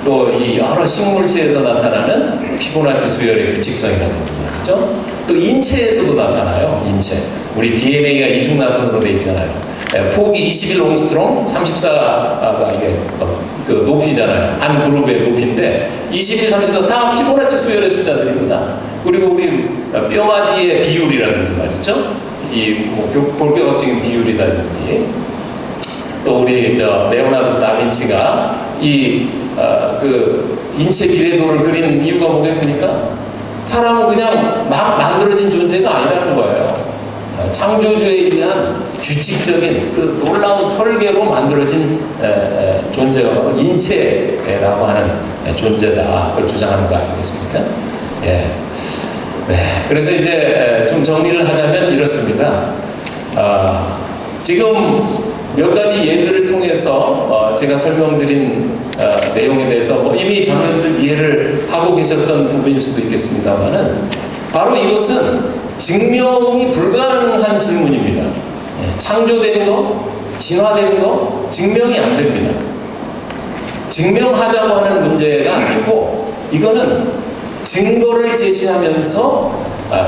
또 이 여러 식물체에서 나타나는 피보나치 수열의 규칙성이라든지 말이죠. 또 인체에서도 나타나요. 인체. 우리 DNA가 이중나선으로 되어 있잖아요. 폭이 21 롱스트롱, 34가 이게 그 높이잖아요. 한 그룹의 높이인데 21, 34 다 피보나치 수열의 숫자들입니다. 그리고 우리 뼈마디의 비율이라든지 말이죠. 이 볼격학적인 비율이라든지 또 우리 레오나르도 다빈치가 그 인체 비례도를 그린 이유가 뭐겠습니까? 사람은 그냥 막 만들어진 존재가 아니라는 거예요. 창조주에 의한 규칙적인 그 놀라운 설계로 만들어진 존재가 바로 인체라고 하는 존재다. 그걸 주장하는 거 아니겠습니까? 예. 네. 그래서 이제 좀 정리를 하자면 이렇습니다. 지금 몇 가지 예들을 통해서 제가 설명드린 내용에 대해서 이미 자녀들 이해를 하고 계셨던 부분일 수도 있겠습니다만은 바로 이것은 증명이 불가능한 질문입니다. 창조된 거, 진화된 거 증명이 안 됩니다. 증명하자고 하는 문제가 아니고 이거는 증거를 제시하면서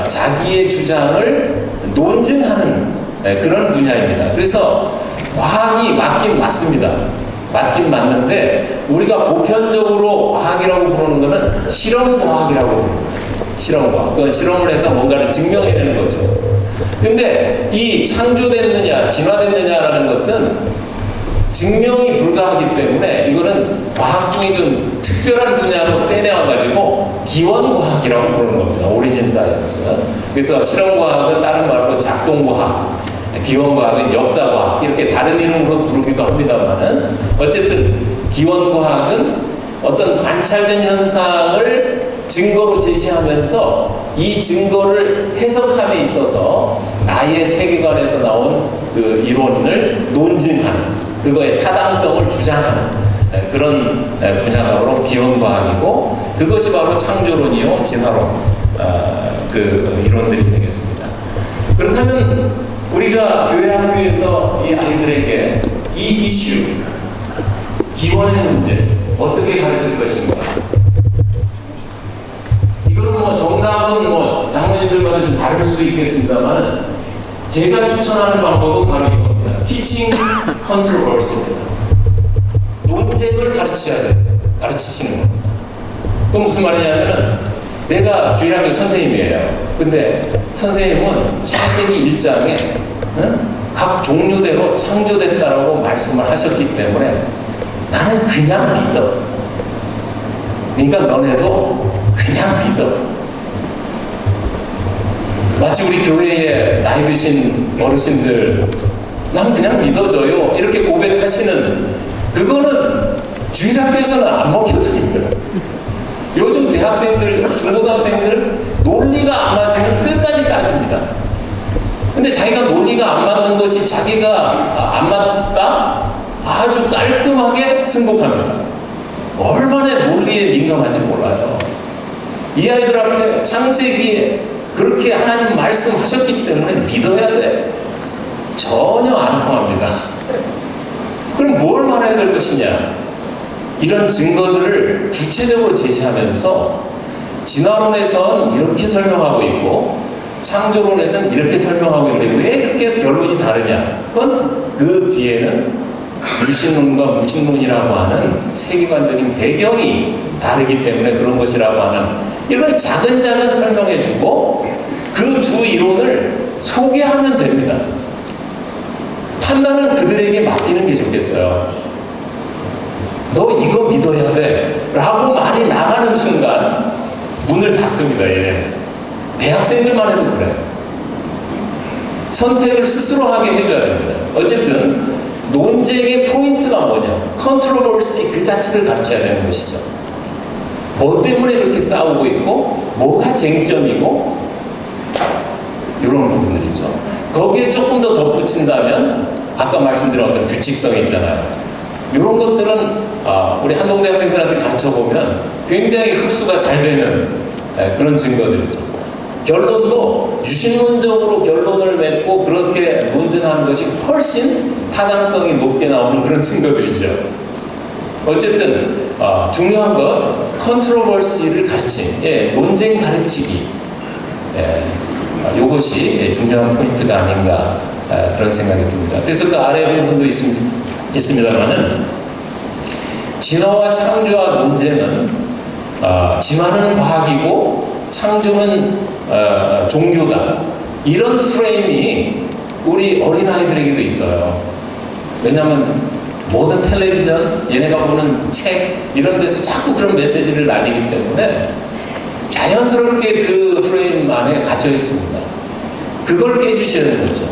자기의 주장을 논증하는 그런 분야입니다. 그래서 과학이 맞긴 맞습니다. 맞긴 맞는데 우리가 보편적으로 과학이라고 부르는 것은 실험과학이라고 부릅니다. 실험과학. 그건 실험을 해서 뭔가를 증명해내는 거죠. 근데 이 창조됐느냐 진화됐느냐라는 것은 증명이 불가하기 때문에 이거는 과학 중에 좀 특별한 분야로 떼내어가지고 기원과학이라고 부르는 겁니다. 오리진 사이언스. 그래서 실험과학은 다른 말로 작동과학, 기원과학은 역사과학 이렇게 다른 이름으로 부르기도 합니다만은 어쨌든 기원과학은 어떤 관찰된 현상을 증거로 제시하면서 이 증거를 해석함에 있어서 나의 세계관에서 나온 그 이론을 논증하는, 그거의 타당성을 주장하는 그런 분야가 바로 비론과학이고, 그것이 바로 창조론이요 진화론, 그 이론들이 되겠습니다. 그렇다면 우리가 교회 학교에서 이 아이들에게 이 이슈, 기원의 문제 어떻게 가르칠 것인가? 이거는 뭐 정답은 뭐 장로님들마다 좀 다를 수 있겠습니다만, 제가 추천하는 방법은 바로 이겁니다. Teaching controversy입니다. 논쟁을 가르치셔야 돼요. 가르치시는 겁니다. 그건 무슨 말이냐면은, 내가 주일학교 선생님이에요. 근데 선생님은 창세기 1장에 각 종류대로 창조됐다라고 말씀을 하셨기 때문에 나는 그냥 믿어. 그러니까 너네도 그냥 믿어. 마치 우리 교회에 나이 드신 어르신들, 난 그냥 믿어줘요, 이렇게 고백하시는, 그거는 주일학교에서는 안 먹혀드립니다. 요즘 대학생들, 중고등학생들 논리가 안 맞으면 끝까지 따집니다. 근데 자기가 논리가 안 맞는 것이 자기가 안 맞다? 아주 깔끔하게 승복합니다. 얼마나 논리에 민감한지 몰라요. 이 아이들 앞에 창세기에 그렇게 하나님 말씀하셨기 때문에 믿어야 돼. 전혀 안 통합니다. 그럼 뭘 말해야 될 것이냐? 이런 증거들을 구체적으로 제시하면서 진화론에선 이렇게 설명하고 있고 창조론에선 이렇게 설명하고 있는데 왜 이렇게 결론이 다르냐? 그건 그 뒤에는 유신론과 무신론이라고 하는 세계관적인 배경이 다르기 때문에 그런 것이라고 하는, 이걸 차근차근 설명해주고 그 두 이론을 소개하면 됩니다. 판단은 그들에게 맡기는 게 좋겠어요. 너 이거 믿어야 돼 라고 말이 나가는 순간 문을 닫습니다. 얘네는. 대학생들만 해도 그래요. 선택을 스스로 하게 해줘야 됩니다. 어쨌든 논쟁의 포인트가 뭐냐, 컨트로버시 그 자체를 가르쳐야 되는 것이죠. 뭐 때문에 그렇게 싸우고 있고 뭐가 쟁점이고 이런 부분들이죠. 거기에 조금 더 덧붙인다면 아까 말씀드린 어떤 규칙성이 있잖아요. 이런 것들은 우리 한동대 학생들한테 가르쳐보면 굉장히 흡수가 잘 되는 그런 증거들이죠. 결론도 유신론적으로 결론을 맺고 그렇게 논증하는 것이 훨씬 타당성이 높게 나오는 그런 증거들이죠. 어쨌든 중요한 건 컨트로버시를 가르친, 논쟁 가르치기, 이것이 중요한 포인트가 아닌가 그런 생각이 듭니다. 그래서 그 아래 부분도 있습니다만은 진화와 창조와 논쟁은 진화는 과학이고 창조는 종교다, 이런 프레임이 우리 어린아이들에게도 있어요. 왜냐하면 모든 텔레비전, 얘네가 보는 책 이런 데서 자꾸 그런 메시지를 날리기 때문에 자연스럽게 그 프레임 안에 갇혀 있습니다. 그걸 깨주셔야 되는 거죠.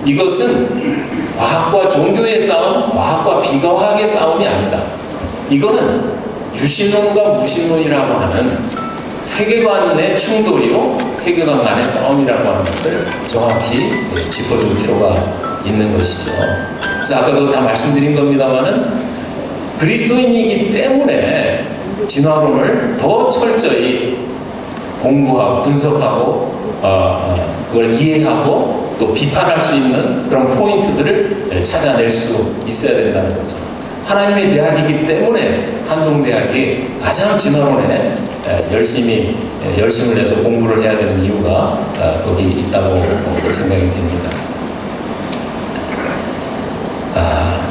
이것은 과학과 종교의 싸움, 과학과 비과학의 싸움이 아니다. 이거는 유신론과 무신론이라고 하는 세계관의 충돌이요, 세계관 간의 싸움이라고 하는 것을 정확히 짚어줄 필요가 있는 것이죠. 그래서 아까도 다 말씀드린 겁니다만은 그리스도인이기 때문에 진화론을 더 철저히 공부하고 분석하고 그걸 이해하고 또 비판할 수 있는 그런 포인트들을 찾아낼 수 있어야 된다는 거죠. 하나님의 대학이기 때문에 한동대학이 가장 진화론에 열심을 내서 공부를 해야 되는 이유가 거기 있다고 생각이 됩니다.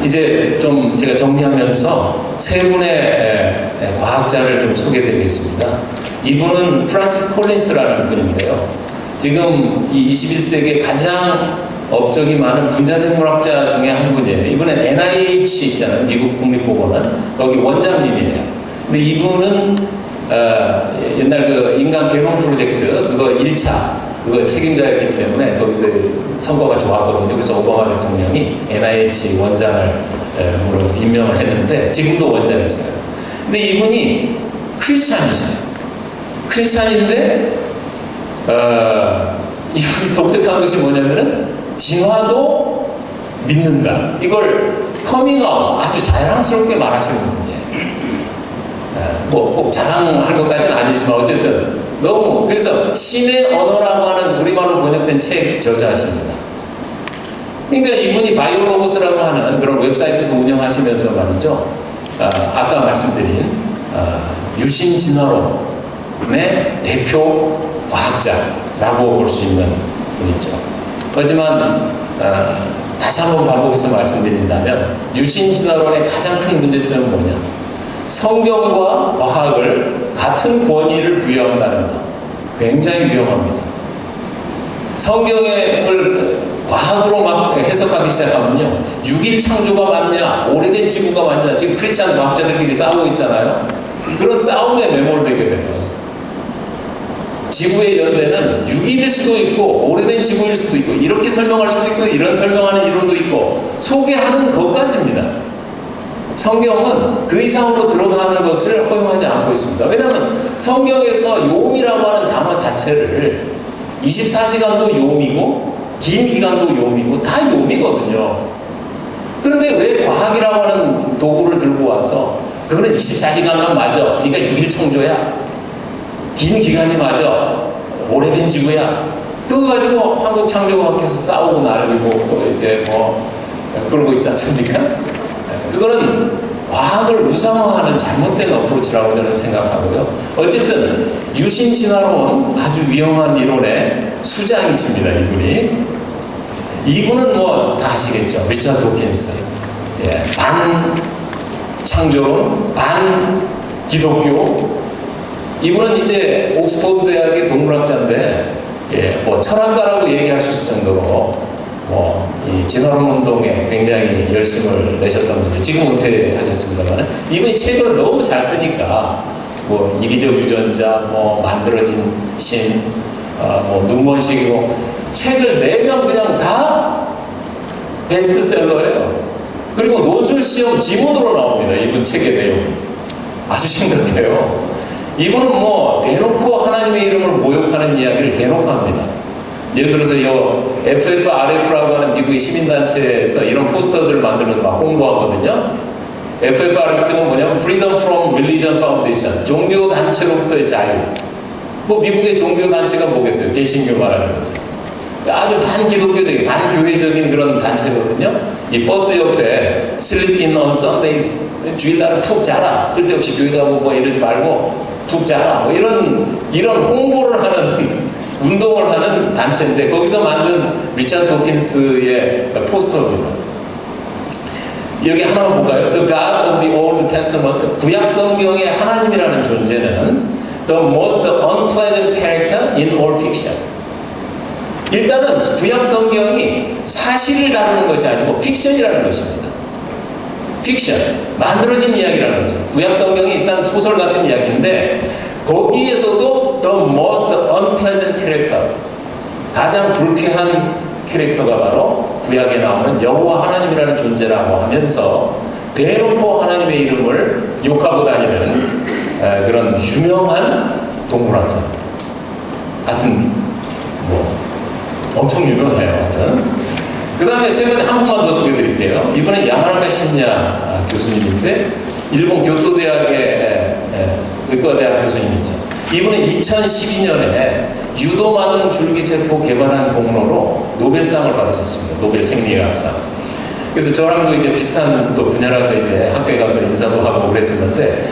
이제 좀 제가 정리하면서 세 분의 과학자를 좀 소개해드리겠습니다. 이분은 프란시스 콜린스라는 분인데요. 지금 이 21세기에 가장 업적이 많은 분자생물학자 중에 한 분이에요. 이분은 NIH 있잖아요. 미국 국립보건원. 거기 원장님이에요. 근데 이분은 옛날 그 인간 게놈 프로젝트 그거 1차 그거 책임자였기 때문에 거기서 성과가 좋았거든요. 그래서 오바마 대통령이 NIH 원장으로 임명을 했는데 지금도 원장이었어요. 근데 이분이 크리스찬이잖아요. 크리스찬인데 이분이 독특한 것이 뭐냐면은 진화도 믿는다. 이걸 커밍아웃 아주 자랑스럽게 말하시는 분이에요. 뭐 꼭 자랑할 것까지는 아니지만 어쨌든 너무, 그래서 신의 언어라고 하는 우리말로 번역된 책 저자십니다. 그러니까 이분이 바이오로고스라고 하는 그런 웹사이트도 운영하시면서 말이죠. 아까 말씀드린 유신진화론의 대표 과학자라고 볼 수 있는 분이죠. 하지만 다시 한번 반복해서 말씀드린다면 유신진화론의 가장 큰 문제점은 뭐냐? 성경과 과학을 같은 권위를 부여한다는 것. 굉장히 위험합니다. 성경을 과학으로 막 해석하기 시작하면요, 6일 창조가 맞냐, 오래된 지구가 맞냐, 지금 크리스찬 과학자들끼리 싸우고 있잖아요. 그런 싸움에 매몰되게 돼요. 지구의 연대는 6일일 수도 있고 오래된 지구일 수도 있고 이렇게 설명할 수도 있고 이런 설명하는 이론도 있고 소개하는 것까지입니다. 성경은 그 이상으로 들어가는 것을 허용하지 않고 있습니다. 왜냐하면 성경에서 요음이라고 하는 단어 자체를 24시간도 요음이고 긴 기간도 요음이고 다 요음이거든요. 그런데 왜 과학이라고 하는 도구를 들고 와서 그거는 24시간만 맞아, 그러니까 6일 창조야, 긴 기간이 맞아, 오래된 지구야, 그거 가지고 한국 창조과학회에서 싸우고 날리고 또 이제 뭐 그러고 있지 않습니까? 그거는 과학을 우상화하는 잘못된 어프로치라고 저는 생각하고요. 어쨌든 유신진화론 아주 위험한 이론의 수장이십니다. 이분은 뭐 다 아시겠죠. 리처드 도킨스. 예, 반 창조론, 반 기독교. 이분은 이제 옥스퍼드 대학의 동물학자인데, 예, 뭐 철학가라고 얘기할 수 있을 정도로 이 진화론 운동에 굉장히 열심을 내셨던 분이죠. 지금 은퇴하셨습니다만 이분이 책을 너무 잘 쓰니까 뭐 이기적 유전자, 뭐 만들어진 신, 뭐 눈먼식이고 책을 내면 그냥 다 베스트셀러예요. 그리고 논술 시험 지문으로 나옵니다. 이분 책의 내용 아주 심각해요. 이분은 뭐 대놓고 하나님의 이름을 모욕하는 이야기를 대놓고 합니다. 예를 들어서 이 FFRF라고 하는 미국의 시민단체에서 이런 포스터들을 만들면서 막 홍보하거든요. FFRF 뜻은 뭐냐면 Freedom from Religion Foundation, 종교단체로부터의 자유. 뭐 미국의 종교단체가 뭐겠어요? 개신교 말하는 거죠. 아주 반기독교적인, 반교회적인 그런 단체거든요. 이 버스 옆에 Sleep in on Sundays, 주일날은 푹 자라, 쓸데없이 교회 가고 뭐 이러지 말고 푹 자라, 뭐 이런 홍보를 하는, 운동을 하는 단체인데 거기서 만든 리처드 도킨스의 포스터입니다. 여기 하나만 볼까요? The God of the Old Testament, 구약 성경의 하나님이라는 존재는 the most unpleasant character in all fiction. 일단은 구약 성경이 사실을 다루는 것이 아니고 픽션이라는 것입니다. 픽션, 만들어진 이야기라는 거죠. 구약 성경이 일단 소설 같은 이야기인데 거기에서도 the most unpleasant character, 가장 불쾌한 캐릭터가 바로 구약에 나오는 여호와 하나님이라는 존재라고 하면서 대놓고 하나님의 이름을 욕하고 다니는 그런 유명한 동물학자입니다. 하여튼 뭐 엄청 유명해요. 하여튼 그 다음에 세 번째 한 분만 더 소개해드릴게요. 이분은 야마나카 신야 교수님인데 일본 교토대학의 의과대학 교수님이죠. 이분은 2012년에 유도 맞는 줄기세포 개발한 공로로 노벨상을 받으셨습니다. 노벨 생리학상. 그래서 저랑도 이제 비슷한 또 분야라서 이제 학교에 가서 인사도 하고 그랬었는데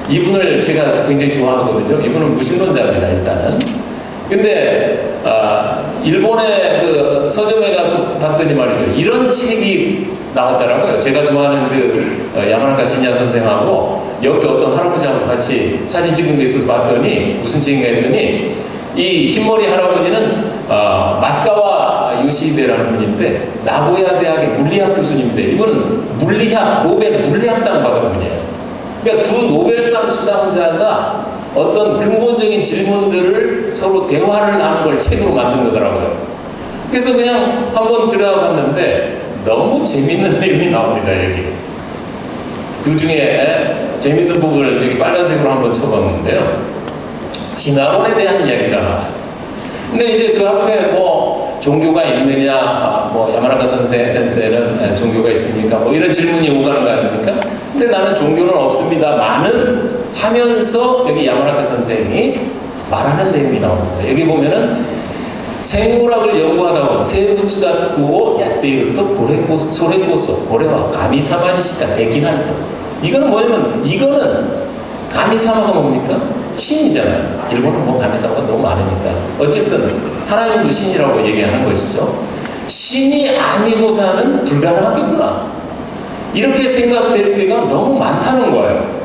이분을 제가 굉장히 좋아하거든요. 이분은 무신론자입니다. 일단은. 근데 일본의 그 서점에 가서 봤더니 말이죠. 이런 책이 나왔더라고요. 제가 좋아하는 그 야마나카 신야 선생하고 옆에 어떤 할아버지하고 같이 사진 찍은 게 있어서 봤더니 무슨 책인가 했더니 이 흰머리 할아버지는 마스카와 요시히데라는 분인데 나고야 대학의 물리학 교수님인데 이분은 노벨 물리학상 받은 분이에요. 그러니까 두 노벨상 수상자가 어떤 근본적인 질문들을 서로 대화를 나눈 걸 책으로 만든 거더라고요. 그래서 그냥 한번 들어봤는데 너무 재밌는 내용이 나옵니다. 여기 그 중에 재밌는 부분을 여기 빨간색으로 한번 쳐봤는데요. 진화론에 대한 이야기가 나와요. 근데 이제 그 앞에 뭐 종교가 있느냐, 뭐 야마나카 센세는 종교가 있습니까? 뭐 이런 질문이 오가는 거 아닙니까? 근데 나는 종교는 없습니다만은 하면서 여기 야마나카 선생이 말하는 내용이 나옵니다. 여기 보면은 생물학을 연구하다 보면 세부츠가 듣고 야떼이루또 고레코소 소레코소 고레와 가미사마니시카 데키나이토. 이거는 뭐냐면 이거는 가미사마가 뭡니까? 신이잖아요. 일본은 뭐 가미사마가 너무 많으니까 어쨌든 하나님도 신이라고 얘기하는 것이죠. 신이 아니고서는 불가능하겠구나 이렇게 생각될 때가 너무 많다는 거예요.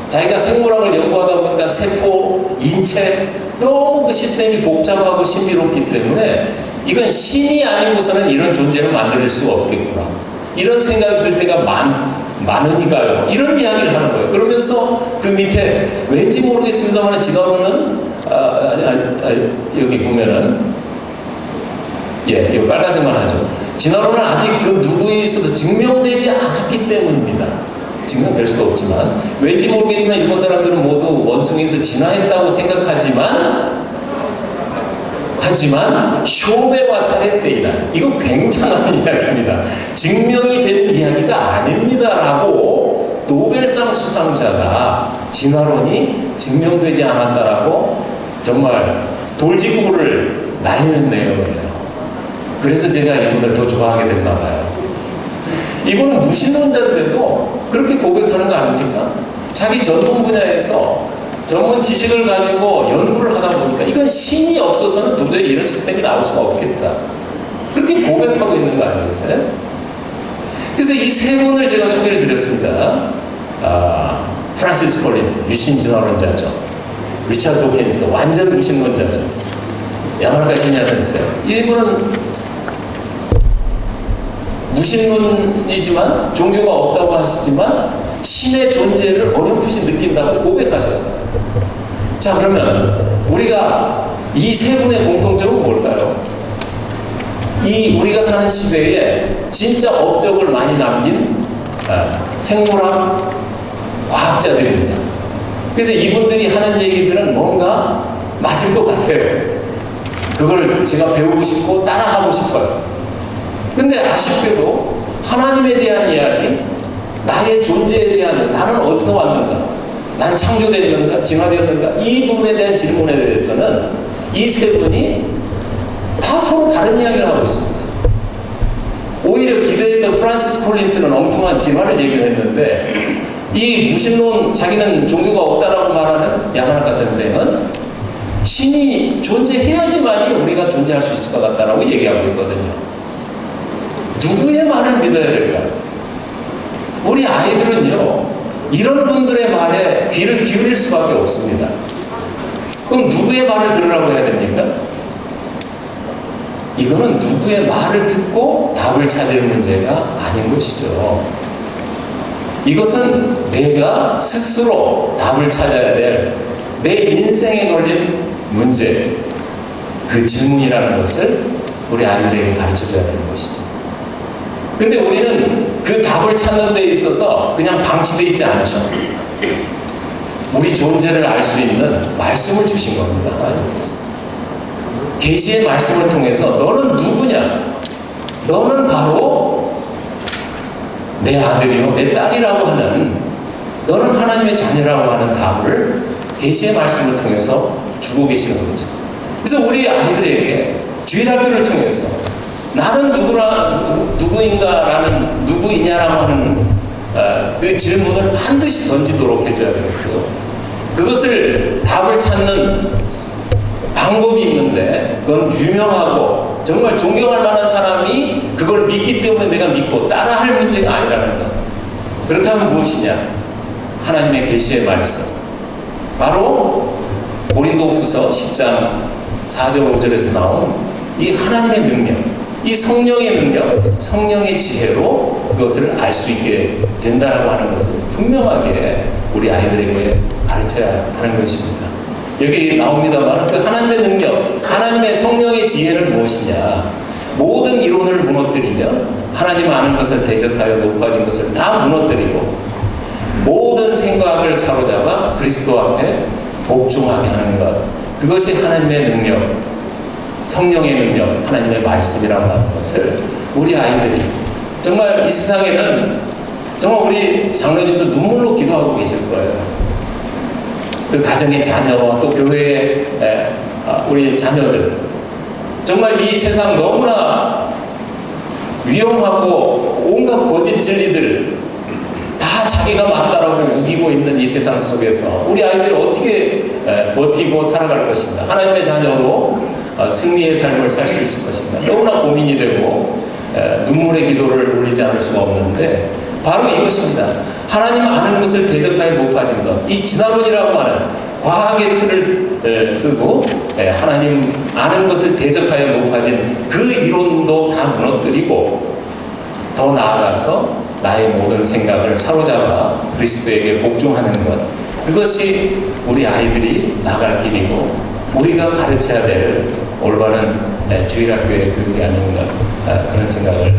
자기가 생물학을 연구하다 보니까 세포, 인체 너무 그 시스템이 복잡하고 신비롭기 때문에 이건 신이 아니고서는 이런 존재를 만들 수가 없겠구나 이런 생각이 들 때가 많으니까요. 이런 이야기를 하는 거예요. 그러면서 그 밑에 왠지 모르겠습니다만 진화론은 여기 보면은 이거 빨간색만 하죠. 진화론은 아직 그 누구에 있어도 증명되지 않았기 때문입니다. 증명될 수도 없지만 왠지 모르겠지만 일본 사람들은 모두 원숭이에서 진화했다고 생각하지만 쇼베와 사레떼이나 이거 굉장한 이야기입니다. 증명이 된 이야기가 아닙니다 라고 노벨상 수상자가 진화론이 증명되지 않았다라고 정말 돌직구를 날리는 내용이에요. 그래서 제가 이분을 더 좋아하게 됐나 봐요. 이분은 무신론자인데도 그렇게 고백하는 거 아닙니까? 자기 전문 분야에서 전문 지식을 가지고 연구를 하다 보니까 이건 신이 없어서는 도저히 이런 시스템이 나올 수가 없겠다. 그렇게 고백하고 있는 거 아니겠어요? 그래서 이 세 분을 제가 소개를 드렸습니다. 프란시스 콜린스, 유신진화론자죠. 리차드 도킨스, 완전 무신론자죠. 야마나카 시니아 센세. 이분은 무신론이지만 종교가 없다고 하시지만 신의 존재를 어렴풋이 느낀다고 고백하셨어요. 자, 그러면 우리가 이 세 분의 공통점은 뭘까요? 우리가 사는 시대에 진짜 업적을 많이 남긴 생물학 과학자들입니다. 그래서 이분들이 하는 얘기들은 뭔가 맞을 것 같아요. 그걸 제가 배우고 싶고 따라하고 싶어요. 근데 아쉽게도 하나님에 대한 이야기, 나의 존재에 대한 나는 어디서 왔는가, 난 창조됐는가, 진화되었는가 이 부분에 대한 질문에 대해서는 이 세 분이 다 서로 다른 이야기를 하고 있습니다. 오히려 기대했던 프란시스 콜린스는 엉뚱한 진화를 얘기를 했는데 이 무신론 자기는 종교가 없다라고 말하는 야마나카 선생은 신이 존재해야지만이 우리가 존재할 수 있을 것 같다라고 얘기하고 있거든요. 누구의 말을 믿어야 될까요? 우리 아이들은요 이런 분들의 말에 귀를 기울일 수밖에 없습니다. 그럼 누구의 말을 들으라고 해야 됩니까? 이거는 누구의 말을 듣고 답을 찾을 문제가 아닌 것이죠. 이것은 내가 스스로 답을 찾아야 될 내 인생에 걸린 문제, 그 질문이라는 것을 우리 아이들에게 가르쳐줘야 되는 것이죠. 근데 우리는 그 답을 찾는 데 있어서 그냥 방치되어 있지 않죠. 우리 존재를 알 수 있는 말씀을 주신 겁니다. 하나님께서. 계시의 말씀을 통해서 너는 누구냐? 너는 바로 내 아들이요, 내 딸이라고 하는, 너는 하나님의 자녀라고 하는 답을 계시의 말씀을 통해서 주고 계시는 거죠. 그래서 우리 아이들에게 주일학교를 통해서 나는 누구인가라는, 누구이냐라고 하는 그 질문을 반드시 던지도록 해줘야 되고요. 그것을 답을 찾는 방법이 있는데 그건 유명하고 정말 존경할 만한 사람이 그걸 믿기 때문에 내가 믿고 따라할 문제가 아니라는 것. 그렇다면 무엇이냐? 하나님의 계시의 말씀. 바로 고린도후서 10장 4절 5절에서 나온 이 하나님의 능력, 이 성령의 능력, 성령의 지혜로 그것을 알 수 있게 된다라고 하는 것을 분명하게 우리 아이들에게 가르쳐야 하는 것입니다. 여기 나옵니다만 그 하나님의 능력, 하나님의 성령의 지혜는 무엇이냐? 모든 이론을 무너뜨리며 하나님 아는 것을 대적하여 높아진 것을 다 무너뜨리고 모든 생각을 사로잡아 그리스도 앞에 복종하게 하는 것, 그것이 하나님의 능력, 성령의 능력, 하나님의 말씀이라고 하는 것을 우리 아이들이, 정말 이 세상에는 정말 우리 장로님도 눈물로 기도하고 계실 거예요. 그 가정의 자녀와 또 교회의 우리 자녀들, 정말 이 세상 너무나 위험하고 온갖 거짓 진리들 다 자기가 맞다라고 우기고 있는 이 세상 속에서 우리 아이들이 어떻게 버티고 살아갈 것인가, 하나님의 자녀로 승리의 삶을 살 수 있을 것인가, 너무나 고민이 되고 눈물의 기도를 올리지 않을 수가 없는데, 바로 이것입니다. 하나님 아는 것을 대적하여 높아진 것, 이 진화론이라고 하는 과학의 틀을 쓰고 하나님 아는 것을 대적하여 높아진 그 이론도 다 무너뜨리고, 더 나아가서 나의 모든 생각을 사로잡아 그리스도에게 복종하는 것, 그것이 우리 아이들이 나갈 길이고 우리가 가르쳐야 될 올바른 주일학교의 교육이 아닌가, 그런 생각을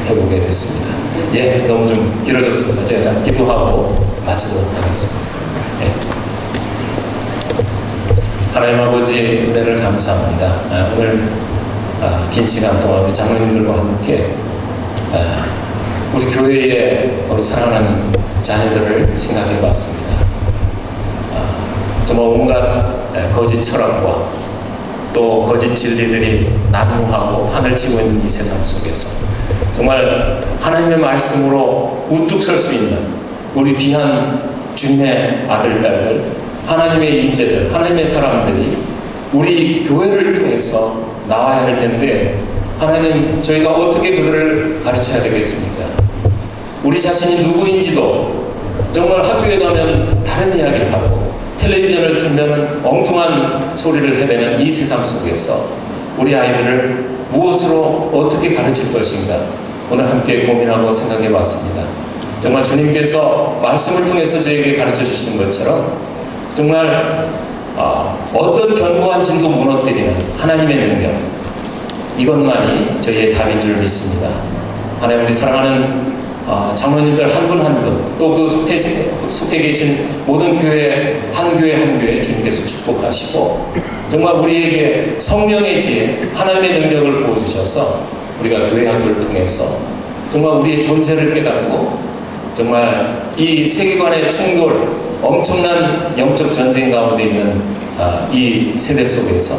해보게 됐습니다. 예, 너무 좀 길어졌습니다. 제가 잠깐 기도하고 마치도록 하겠습니다. 예. 하나님 아버지, 은혜를 감사합니다. 오늘 긴 시간 동안 우리 장로님들과 함께 우리 교회의 우리 사랑하는 자녀들을 생각해 봤습니다. 정말 온갖 거짓 철학과 또 거짓 진리들이 난무하고 판을 치고 있는 이 세상 속에서 정말 하나님의 말씀으로 우뚝 설 수 있는 우리 귀한 주님의 아들, 딸들, 하나님의 인재들, 하나님의 사람들이 우리 교회를 통해서 나와야 할 텐데, 하나님, 저희가 어떻게 그들을 가르쳐야 되겠습니까? 우리 자신이 누구인지도 정말 학교에 가면 다른 이야기를 하고 텔레비전을 틀면 엉뚱한 소리를 해대는 이 세상 속에서 우리 아이들을 무엇으로 어떻게 가르칠 것인가, 오늘 함께 고민하고 생각해 봤습니다. 정말 주님께서 말씀을 통해서 저에게 가르쳐 주시는 것처럼 정말 어떤 견고한 진도 무너뜨리는 하나님의 능력, 이것만이 저희의 답인 줄 믿습니다. 하나님, 우리 사랑하는 장로님들 한 분 한 분, 또 그 속해 계신 모든 교회 한 교회 주님께서 축복하시고, 정말 우리에게 성령의 지혜, 하나님의 능력을 부어주셔서 우리가 교회 학교를 통해서 정말 우리의 존재를 깨닫고, 정말 이 세계관의 충돌, 엄청난 영적 전쟁 가운데 있는 이 세대 속에서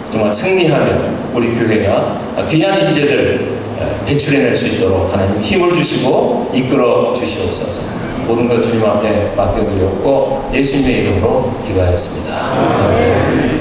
정말 승리하며 우리 교회가 귀한 인재들 배출해낼 수 있도록 하나님 힘을 주시고 이끌어 주시옵소서. 모든 것 주님 앞에 맡겨드렸고 예수님의 이름으로 기도하였습니다. 아멘.